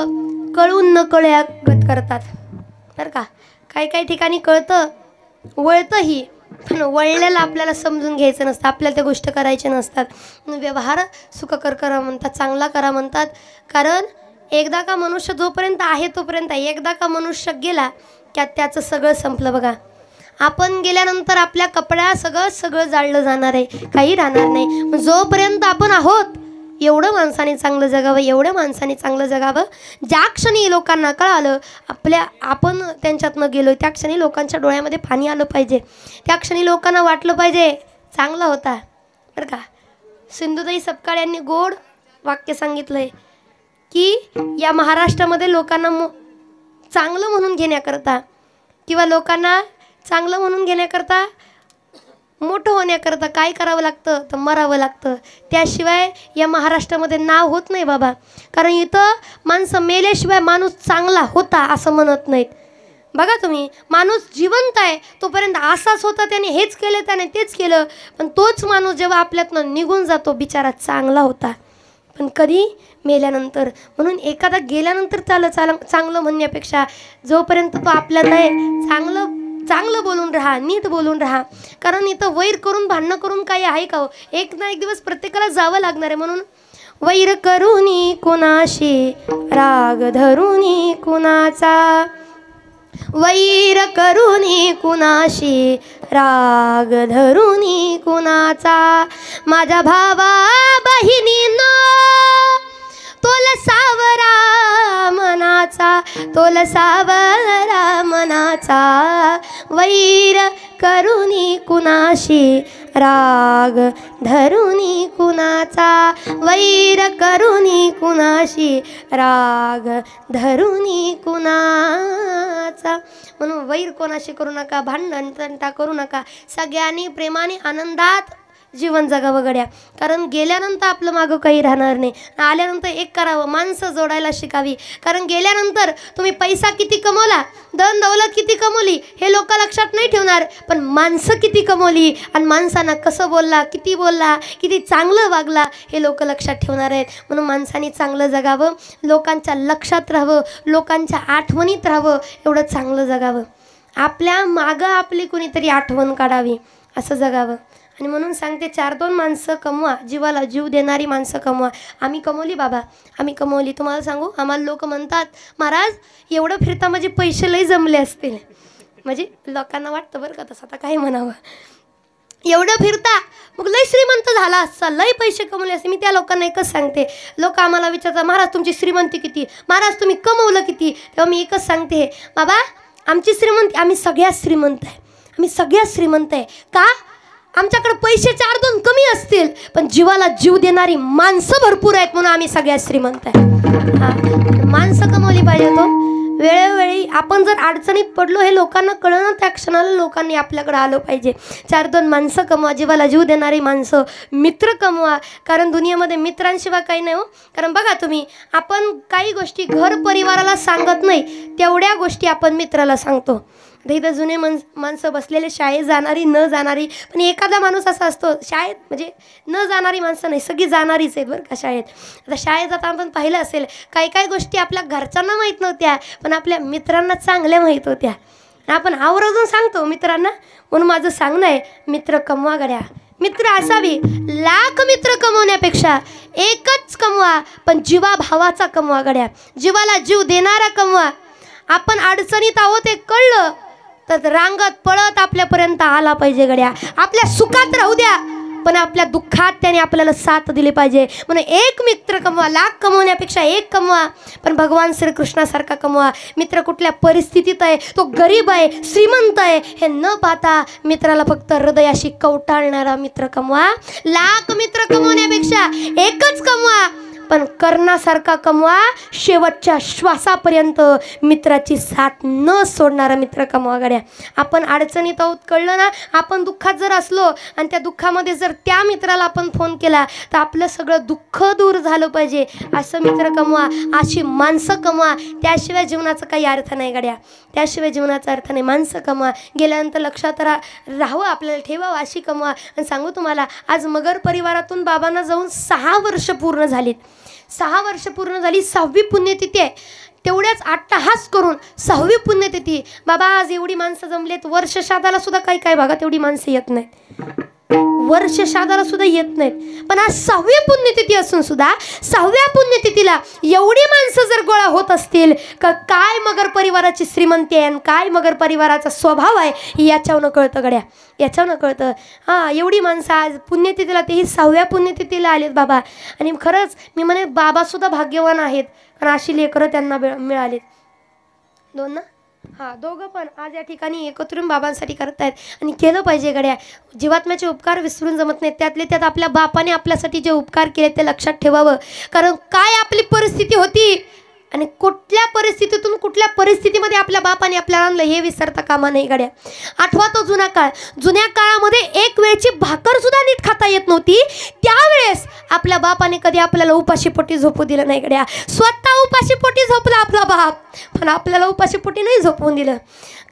कळून न कळ्यागत करतात बरं का. काही काही ठिकाणी कळतं, वळतंही, पण वळलेलं आपल्याला समजून घ्यायचं नसतं, आपल्याला त्या गोष्टी करायच्या नसतात. व्यवहार सुखकर करा म्हणतात, चांगला करा म्हणतात. कारण एकदा का मनुष्य जोपर्यंत आहे तोपर्यंत आहे, एकदा का मनुष्य गेला की त्याचं सगळं संपलं बघा. आपण गेल्यानंतर आपल्या कपड्या सगळं जाळलं जाणार आहे, काही राहणार नाही. जोपर्यंत आपण आहोत एवढं माणसाने चांगलं जगावं, एवढं माणसाने चांगलं जगावं. ज्या क्षणी लोकांना कळालं आपण त्यांच्यातनं गेलो, त्या क्षणी लोकांच्या डोळ्यामध्ये पाणी आलं पाहिजे, त्या क्षणी लोकांना वाटलं पाहिजे चांगला होता बरं का. सिंधुताई सपकाळ यांनी गोड वाक्य सांगितलं आहे की या महाराष्ट्रामध्ये लोकांना चांगलं म्हणून घेण्याकरता किंवा लोकांना चांगलं म्हणून घेण्याकरता, मोठं होण्याकरता काय करावं लागतं तर मरावं लागतं. त्याशिवाय या महाराष्ट्रामध्ये नाव होत नाही बाबा. कारण इथं माणसं मेल्याशिवाय माणूस चांगला होता असं म्हणत नाहीत. बघा तुम्ही, माणूस जिवंत आहे तोपर्यंत असाच होता, त्याने हेच केलं त्याने तेच केलं, पण तोच माणूस जेव्हा आपल्यातनं निघून जातो बिचारा चांगला होता. पण कधी मेल्यानंतर. म्हणून एखादा गेल्यानंतर चांगलं म्हणण्यापेक्षा जोपर्यंत तो आपल्यात आहे चांगलं बोलून राहा, नीट बोलून राहा. कारण इथं वैर करून भांडणं करून काही आहे का हो? एक ना एक दिवस प्रत्येकाला जावं लागणार आहे. म्हणून वैर करूनी कुणाशी, राग धरूनी कुणाचा, वैर करूनी कुणाशी, राग धरूनी कुणाचा. माझ्या भावा बहिणींनो तोल सावरा मनाचा, तोल सावरा मनाचा. वैर करूनी कुणाशी, राग धरूनी कुणाचा, वैर करूनी कुणाशी, राग धरूनी कुणाचा. म्हणून वैर कोणाशी करू नका, भांडण तंटा करू नका. सगळ्यांनी प्रेमाने आनंदात जीवन जगावं गड्या. कारण गेल्यानंतर आपलं मागं काही राहणार नाही. आल्यानंतर एक करावं, माणसं जोडायला शिकावी. कारण गेल्यानंतर तुम्ही पैसा किती कमवला, धन दौलत किती कमवली हे लोक लक्षात नाही ठेवणार, पण माणसं किती कमवली आणि माणसांना कसं बोलला, किती चांगलं वागला हे लोक लक्षात ठेवणार आहेत. म्हणून माणसाने चांगलं जगावं, लोकांच्या लक्षात राहावं, लोकांच्या आठवणीत राहावं, एवढं चांगलं जगावं. आपल्या मागं आपली कुणीतरी आठवण काढावी, असं जगावं. आणि म्हणून सांगते, 4-2 माणसं कमवा, जीवाला जीव देणारी माणसं कमवा. आम्ही कमवली बाबा, आम्ही कमवली. तुम्हाला सांगू, आम्हाला लोक म्हणतात महाराज एवढं फिरता म्हणजे पैसे लई जमले असतील. म्हणजे लोकांना वाटतं बरं का तसं, आता काय म्हणावं, एवढं फिरता मग लई श्रीमंत झाला असता, लई पैसे कमवले असते. मी त्या लोकांना एकच सांगते, लोक आम्हाला विचारतात महाराज तुमची श्रीमंती किती, महाराज तुम्ही कमवलं किती. तेव्हा मी एकच सांगते, बाबा आमची श्रीमंती, आम्ही सगळ्यात श्रीमंत आहे, आम्ही सगळ्यात श्रीमंत आहे. का? आमच्याकडे पैसे 4-2 कमी असतील, पण जीवाला जीव देणारी माणसं भरपूर आहेत, म्हणून आम्ही सगळ्यात श्रीमंत आहे. हां, माणसं कमवली पाहिजे. तो वेळोवेळी आपण जर अडचणीत पडलो हे लोकांना कळणं, त्या क्षणाला लोकांनी आपल्याकडे आलं पाहिजे. 4-2 माणसं कमवा, जीवाला जीव देणारी माणसं, मित्र कमवा. कारण दुनियेमध्ये मित्रांशिवाय काही नाही हो. कारण बघा तुम्ही, आपण काही गोष्टी घर परिवाराला सांगत नाही, तेवढ्या गोष्टी आपण मित्राला सांगतो. इथं जुने माणसं बसलेले, शाळेत जाणारी न जाणारी, पण एखादा माणूस असा असतो शाळेत म्हणजे न जाणारी माणसं नाही, सगळी जाणारीच आहेत बरं का शाळेत. आता शाळेत जाता आपण पाहिलं असेल, काही गोष्टी आपल्या घरच्यांना माहीत नव्हत्या, पण आपल्या मित्रांना चांगल्या माहीत होत्या. आपण आवर्जून सांगतो मित्रांना. म्हणून माझं सांगणं आहे, मित्र कमवा गड्या. मित्र असावी, लाख मित्र कमवण्यापेक्षा एकच कमवा, पण जीवा भावाचा कमवा गड्या. जीवाला जीव देणारा कमवा. आपण अडचणीत आहोत हे कळलं तर रांगत पळत आपल्यापर्यंत आला पाहिजे गड्या. आपल्या सुखात राहू द्या, पण आपल्या दुःखात त्याने आपल्याला साथ दिली पाहिजे. म्हणून एक मित्र कमवा, लाख कमवण्यापेक्षा एक कमवा, पण भगवान श्रीकृष्णासारखा कमवा. मित्र कुठल्या परिस्थितीत आहे, तो गरीब आहे श्रीमंत आहे हे न पाहता मित्राला फक्त हृदयाशी कवटाळणारा मित्र कमवा. लाख मित्र कमवण्यापेक्षा एकच कमवा, पण कर्णासारखा कमवा. शेवटच्या श्वासापर्यंत मित्राची साथ न सोडणारा मित्र कमवा गड्या. आपण अडचणीत आहोत कळलं ना, आपण दुःखात जर असलो आणि त्या दुःखामध्ये जर त्या मित्राला आपण फोन केला तर आपलं सगळं दुःख दूर झालं पाहिजे. असं मित्र कमवा, अशी माणसं कमवा. त्याशिवाय जीवनाचा काही अर्थ नाही गड्या, त्याशिवाय जीवनाचा अर्थ नाही. माणसं कमवा, गेल्यानंतर लक्षात राहावं, आपल्याला ठेवावं अशी कमवा. आणि सांगू तुम्हाला, आज मगर परिवारातून बाबांना जाऊन 6 वर्ष पूर्ण झालीत. 6 वर्ष पूर्ण झाली, 6वी पुण्यतिथी आहे. तेवढ्याच अट्टहास करून 6वी पुण्यतिथी. बाबा आज एवढी माणसं जमलेत, वर्ष श्राद्धाला सुद्धा काही काय बघा तेवढी माणसं येत नाहीत, वर्ष श्राद्धाला सुद्धा येत नाहीत. पण आज 6वी पुण्यतिथी असून सुद्धा 6व्या पुण्यतिथीला एवढी माणसं जर गोळा होत असतील का काय मगर परिवाराची श्रीमंती आहे आणि काय मगर परिवाराचा स्वभाव आहे याच्यावरून कळतं गड्या, याच्यावरून कळतं. हां, एवढी माणसं आज पुण्यतिथीला, तेही 6व्या पुण्यतिथीला आलेत बाबा. आणि खरंच मी म्हणे बाबासुद्धा भाग्यवान आहेत, कारण अशी लेकरं त्यांना मिळालेत. 2 ना, हां, दोघं पण आज या ठिकाणी एकत्र येऊन बाबांसाठी करतायत. आणि केलं पाहिजे गड्या. जीवात्म्याचे उपकार विसरून जमत नाहीत. त्यातले त्यात आपल्या बापाने आपल्यासाठी जे उपकार केले ते लक्षात ठेवावं. कारण काय आपली परिस्थिती होती आणि कुठल्या परिस्थितीतून कुठल्या परिस्थितीमध्ये आपल्या बापाने आपल्याला आणलं हे विसरता कामा नाही गड्या. आठवा तो जुना काळ. जुन्या काळामध्ये एक वेळची भाकर सुद्धा नीट खाता येत नव्हती. त्यावेळेस आपल्या बापाने कधी आपल्याला उपाशीपोटी झोपू दिलं नाही गड्या. स्वतः उपाशीपोटी झोपला आपला बाप, पण आपल्याला उपाशीपोटी नाही झोपवून दिलं.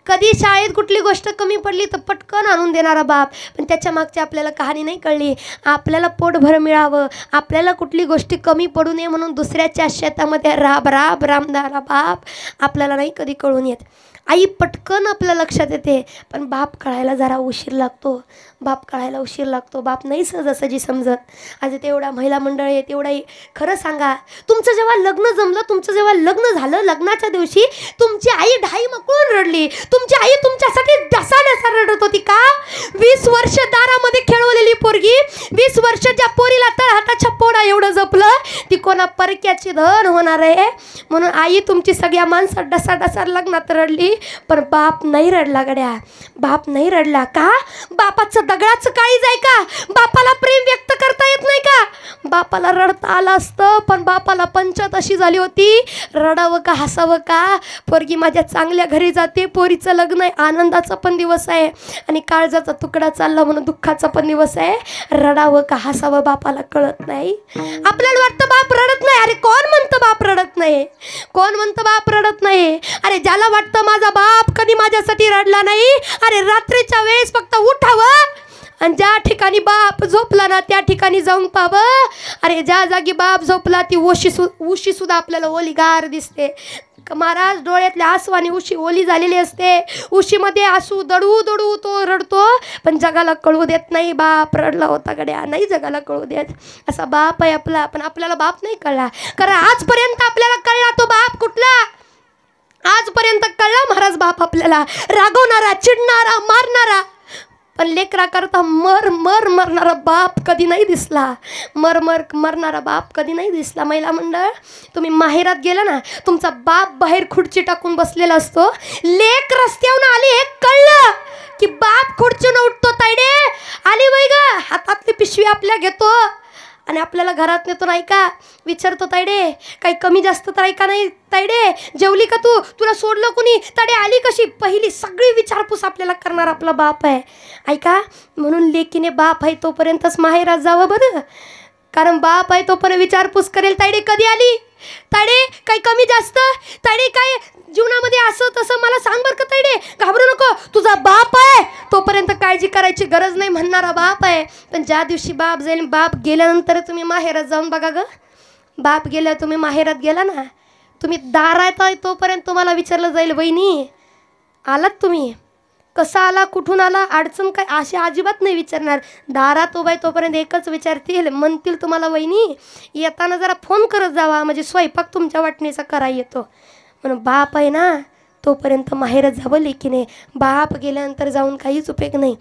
कधी शाळेत कुठली गोष्ट कमी पडली तर पटकन आणून देणारा बाप, पण त्याच्या मागची आपल्याला कहाणी नाही कळली. आपल्याला पोटभर मिळावं, आपल्याला कुठली गोष्टी कमी पडू नये म्हणून दुसऱ्याच्या शेतामध्ये राब राब रामदारा बाप आपल्याला नाही कधी कळून येत. आई पटकन आपल्या लक्षात येते, पण बाप कळायला जरा उशीर लागतो, बाप कळायला उशीर लागतो. बाप नाही सहजासहजी समजत. आज तेवढा महिला मंडळ आहे, तेवढाही खरं सांगा, तुमचं जेव्हा लग्न जमलं, तुमचं जेव्हा लग्न झालं, लग्नाच्या दिवशी तुमची आई ढाई मकळून रडली. तुमची आई तुमच्यासाठी डसा रडत होती का? 20 वर्ष दारामध्ये खेळवलेली पोरगी, 20 वर्ष ज्या पोरीला तर हाताच्या पोडा एवढं जपलं, ती कोणा परक्याची धन होणार आहे. म्हणून आई तुमची सगळ्या माणसात डसा डसा लग्नात रडली, पण बाप नाही रडला गड्या. बाप नाही रडला का? बापाचं दगडाचं काळीज आहे का? बापाला प्रेम व्यक्त करता येत नाही का? बापाला रडता आलं असतं, पण बापाला पंचायत अशी झाली होती, रडावं का हसावं का? पोरगी माझ्या चांगल्या घरी जाते, पोरीचं लग्न आहे, आनंदाचा पण दिवस आहे, आणि काळजाचा तुकडा चालला म्हणून दुःखाचा पण दिवस आहे. रडावं का हसावं बापाला कळत नाही. आपल्याला वाटतं बाप रडत नाही. अरे कोण म्हणतं बाप रडत नाही? कोण म्हणतं बाप रडत नाही? अरे ज्याला वाटतं माझा बाप कधी माझ्यासाठी रडला नाही, अरे रात्रीच्या वेळेस फक्त उठावं आणि ज्या ठिकाणी बाप झोपला ना त्या ठिकाणी जाऊन पाहावं. अरे ज्या जागी बाप झोपला ती उशी सुद्धा आपल्याला ओलीगार दिसते. महाराज डोळ्यातल्या आसवानी उशी ओली झालेली असते. उशीमध्ये आसू दडू दडू तो रडतो, पण जगाला कळू देत नाही बाप रडला होता गड्या. नाही जगाला कळू देत. असा बाप आहे आपला, पण आपल्याला बाप नाही कळला. कारण आजपर्यंत आपल्याला कळला तो बाप कुठला? आजपर्यंत कळला महाराज बाप आपल्याला रागवणारा, चिडणारा, मारणारा, पण लेकरा करता मरणारा बाप कधी नाही दिसला. मरणारा बाप कधी नाही दिसला. महिला मंडळ, तुम्ही माहेरात गेला ना, तुमचा बाप बाहेर खुर्ची टाकून बसलेला असतो. लेक रस्त्यावरून आली हे कळलं की बाप खुर्चीनं उठतो. तायडे आली बाई ग, हातातली पिशवी आपल्या घेतो आणि आपल्याला घरात नेतो. नाही का विचारतो, तायडे काही कमी जास्त तर ऐका नाही, तायडे जेवली का तू, तुला सोडलं कुणी, तायडे आली कशी, पहिली सगळी विचारपूस आपल्याला करणार आपला बाप आहे. ऐका, म्हणून लेकीने बाप आहे तोपर्यंतच माहेरात जावं बरं. कारण बाप आहे तोपर्यंत विचारपूस करेल. तायडे कधी आली, तायडे काही कमी जास्त, तायडे काय जीवनामध्ये असं तसं मला सांग बरं का तायडे, घाबरू नको, तुझा बाप आहे तोपर्यंत काळजी करायची गरज नाही म्हणणारा बाप आहे. पण ज्या दिवशी बाप जाईल, बाप गेल्यानंतर तुम्ही माहेरात जाऊन बघा ग. बाप गेल्यावर तुम्ही माहेरात गेला ना, तुम्ही दारात आहे तोपर्यंत तुम्हाला विचारलं जाईल, वहिनी आलात तुम्ही, कसा आला, कुठून आला, अडचण काय, अशी अजिबात नाही विचारणार. दारात उभा आहे तोपर्यंत एकच विचारतील, म्हणतील तुम्हाला, वहिनी येताना जरा फोन करत जावा, म्हणजे स्वयंपाक तुमच्या वाटणीचा करा येतो. म्हणून बाप आहे ना तोपर्यंत माहेरात जावं लेकीने. बाप गेल्यानंतर जाऊन काहीच उपयोग नाही.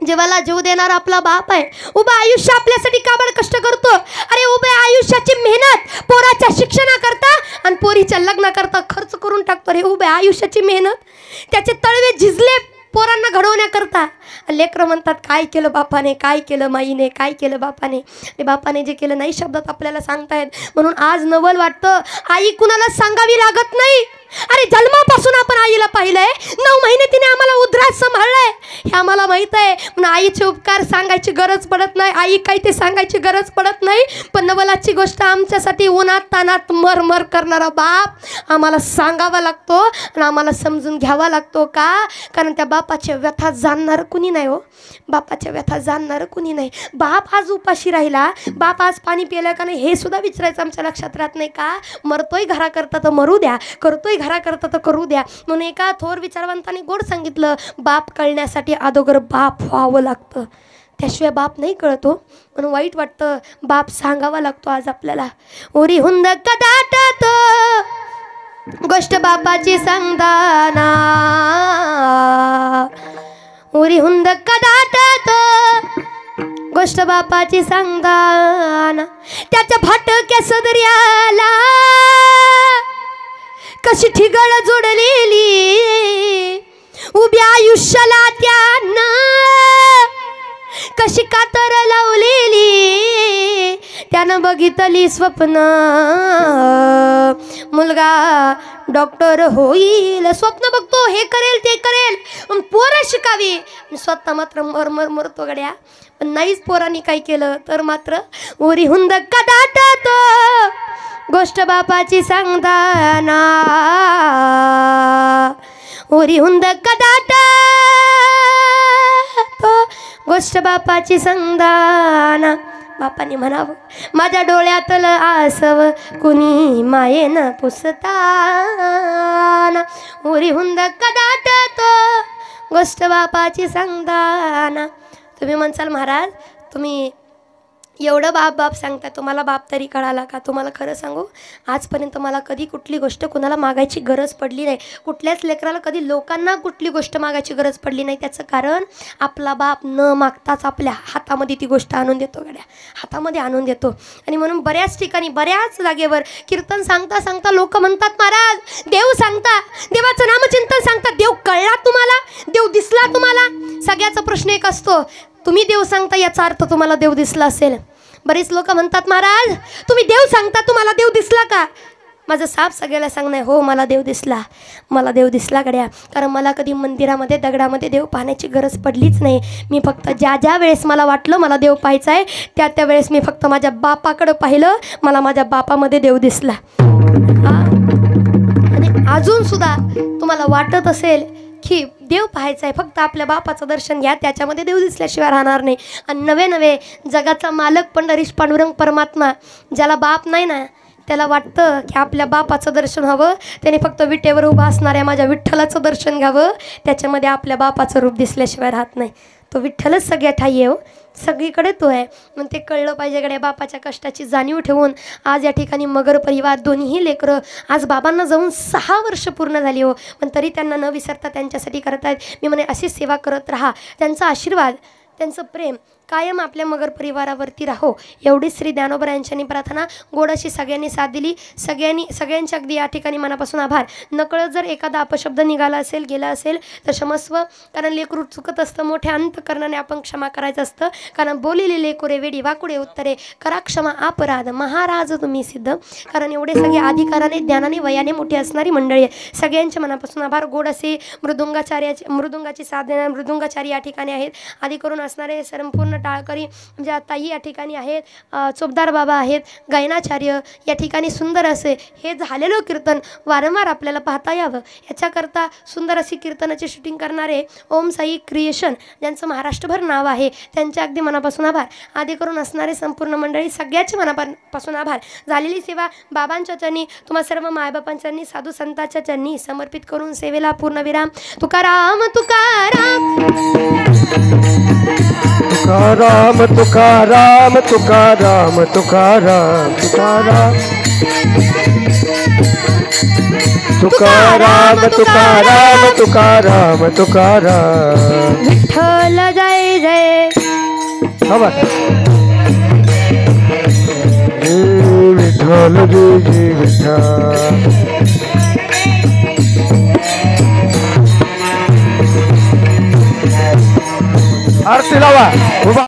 जीवाला जीव देणारा आपला बाप आहे. उभं आयुष्य आपल्यासाठी काबड कष्ट करतो. अरे उभ्या आयुष्याची मेहनत पोराच्या शिक्षणाकरता आणि पोरीच्या लग्नाकरता खर्च करून टाकतो. रे उभ्या आयुष्याची मेहनत, त्याचे तळवे झिजले पोरांना घडवण्याकरता. लेकरं म्हणतात काय केलं बापाने, काय केलं माईने, काय केलं बापाने. आणि बापाने जे केलं नाही शब्दात आपल्याला सांगतायत. म्हणून आज नवल वाटतं आई कुणाला सांगावी लागत नाही. अरे जन्मापासून आपण आईला पाहिलंय, 9 महिने तिने आम्हाला उदरात सांभाळलंय, हे आम्हाला माहित आहे. म्हणून आईचे उपकार सांगायची गरज पडत नाही, आई काही ते सांगायची गरज पडत नाही. पण नवलाची गोष्ट आमच्यासाठी उन्हात तानात मरमर करणारा बाप आम्हाला सांगावा लागतो आणि आम्हाला समजून घ्यावा लागतो. का? कारण त्या बापाच्या व्यथा जाणणारं कुणी नाही हो, बापाच्या व्यथा जाणणारं कुणी नाही. बाप आज उपाशी राहिला, बाप आज पाणी पिलं का नाही हे सुद्धा विचारायचं आमच्या लक्षात राहत नाही. का? मरतोय घराकरता तर मरू द्या, करतोय घराकरता तर करू द्या. म्हणून एका थोर विचारवंताने गोड सांगितलं, बाप कळण्यासाठी अगोदर बाप व्हावं लागतं, त्याशिवाय बाप नाही कळतो. म्हणून वाईट वाटतं, बाप सांगावा लागतो आज आपल्याला. उरी हुंद कदाटत गोष्ट बापाची सांगताना, उरी हुंद कदाटत गोष्ट बापाची सांगताना, त्याच्या फाटक्या सदर्याला कशी ठिगळ जोडलेली उभ्या आयुष्याला त्यानं कशी कातर लावलेली, त्यानं बघितली स्वप्न मुलगा डॉक्टर होईल. स्वप्न बघतो, हे करेल ते करेल, पोरं शिकावी, स्वतः मात्र मरमर मरतो गड्या. पण नाहीच पोरांनी काय केलं तर मात्र उरी हुंद कदाटत गोष्ट बापाची सांगताना, उरी हुंद कदाटत गोष्ट बापाची सांगताना. बापाने म्हणावं, माझ्या डोळ्यातलं आसव कुणी मायेनं पुसताना, उरी हुंद कदाटत गोष्ट बापाची सांगताना. तुम्ही म्हणसाल महाराज तुम्ही एवढं बाप बाप सांगता, तुम्हाला बाप तरी कळाला का? तुम्हाला खरं सांगू, आजपर्यंत मला कधी कुठली गोष्ट कुणाला मागायची गरज पडली नाही. कुठल्याच लेकराला कधी लोकांना कुठली गोष्ट मागायची गरज पडली नाही. त्याचं कारण आपला बाप न मागताच आपल्या हातामध्ये ती गोष्ट आणून देतो गड्या, हातामध्ये आणून देतो. आणि म्हणून बऱ्याच ठिकाणी बऱ्याच जागेवर कीर्तन सांगता सांगता लोक म्हणतात, महाराज देव सांगता, देवाचं नामचिंतन सांगता, देव कळला तुम्हाला, देव दिसला तुम्हाला? सगळ्याचा प्रश्न एक असतो, तुम्ही देव सांगता याचा अर्थ तुम्हाला देव दिसला असेल. बरेच लोक म्हणतात, महाराज तुम्ही देव सांगता, तुम्हाला देव दिसला का? माझं साप सगळ्याला सांगणं, हो मला देव दिसला, मला देव दिसला गड्या. कारण मला कधी मंदिरामध्ये दगडामध्ये देव पाहण्याची गरज पडलीच नाही. मी फक्त ज्या ज्या वेळेस मला वाटलं मला देव पाहायचा आहे त्या त्या वेळेस मी फक्त माझ्या बापाकडं पाहिलं, मला माझ्या बापामध्ये देव दिसला. आणि अजूनसुद्धा तुम्हाला वाटत असेल की देव पाहायचं आहे, फक्त आपल्या बापाचं दर्शन घ्या, त्याच्यामध्ये देव दिसल्याशिवाय राहणार नाही. आणि नवे नवे जगाचा मालक पंढरीश पांडुरंग परमात्मा, ज्याला बाप नाही ना त्याला वाटतं की आपल्या बापाचं दर्शन हवं, त्याने फक्त विटेवर उभा असणाऱ्या माझ्या विठ्ठलाचं दर्शन घ्यावं, त्याच्यामध्ये आपल्या बापाचं रूप दिसल्याशिवाय राहत नाही. तो विठ्ठलच सगळ्या ठाई आहे हो, सगळीकडे तो आहे. मग ते कळलं पाहिजे गड्या. बापाच्या कष्टाची जाणीव ठेवून आज या ठिकाणी मगर परिवार दोन्हीही लेकरं आज बाबांना जाऊन 6 वर्ष पूर्ण झाली हो, पण तरी त्यांना न विसरता त्यांच्यासाठी करत आहेत. मी म्हणे अशीच सेवा करत राहा, त्यांचा आशीर्वाद त्यांचं प्रेम कायम आपल्या मगर परिवारावरती राहो, एवढी श्री ज्ञानोबा यांच्यानी प्रार्थना. गोड अशी सगळ्यांनी साथ दिली, सगळ्यांचे अगदी या ठिकाणी मनापासून आभार. नकळत जर एखादा अपशब्द निघाला असेल गेला असेल तर क्षमस्व, कारण लेकरू चुकत असतं, मोठ्या अंतकरणाने आपण क्षमा करायचं असतं. कारण बोलिले लेकुरे वेडी वाकुडे उत्तरे, करा क्षमा अपराध महाराज तुम्ही सिद्ध. कारण एवढे सगळे अधिकाराने ज्ञानाने वयाने मोठी असणारी मंडळी आहे. सगळ्यांच्या मनापासून आभार. गोड असे मृदुंगाची साधना मृदुंगाचारी या ठिकाणी आहेत, आधी करून असणारे संपूर्ण टाळकरी म्हणजे ताई या ठिकाणी आहेत, चोपदार बाबा आहेत, गायनाचार्य या ठिकाणी. सुंदर असे हे झालेलं कीर्तन वारंवार आपल्याला पाहता यावं याच्याकरता सुंदर अशी कीर्तनाची शूटिंग करणारे ओम साई क्रिएशन, ज्यांचं महाराष्ट्रभर नाव आहे, त्यांच्या अगदी मनापासून आभार. आधी करून असणारे संपूर्ण मंडळी सगळ्याचे मनापासून आभार. झालेली सेवा बाबांच्या चरणी, तुम्हा सर्व मायबापांच्या चरणी, साधू संतांच्या चरणी समर्पित करून सेवेला पूर्णविराम. तुकाराम तुकाराम तुकाराम तुकाराम तुकाराम तुकाराम तुकाराम तुकाराम तुकाराम तुकाराम तुकाराम. विठ्ठल जय जय. विठ्ठल जय जय विठ्ठल. आरती लावा.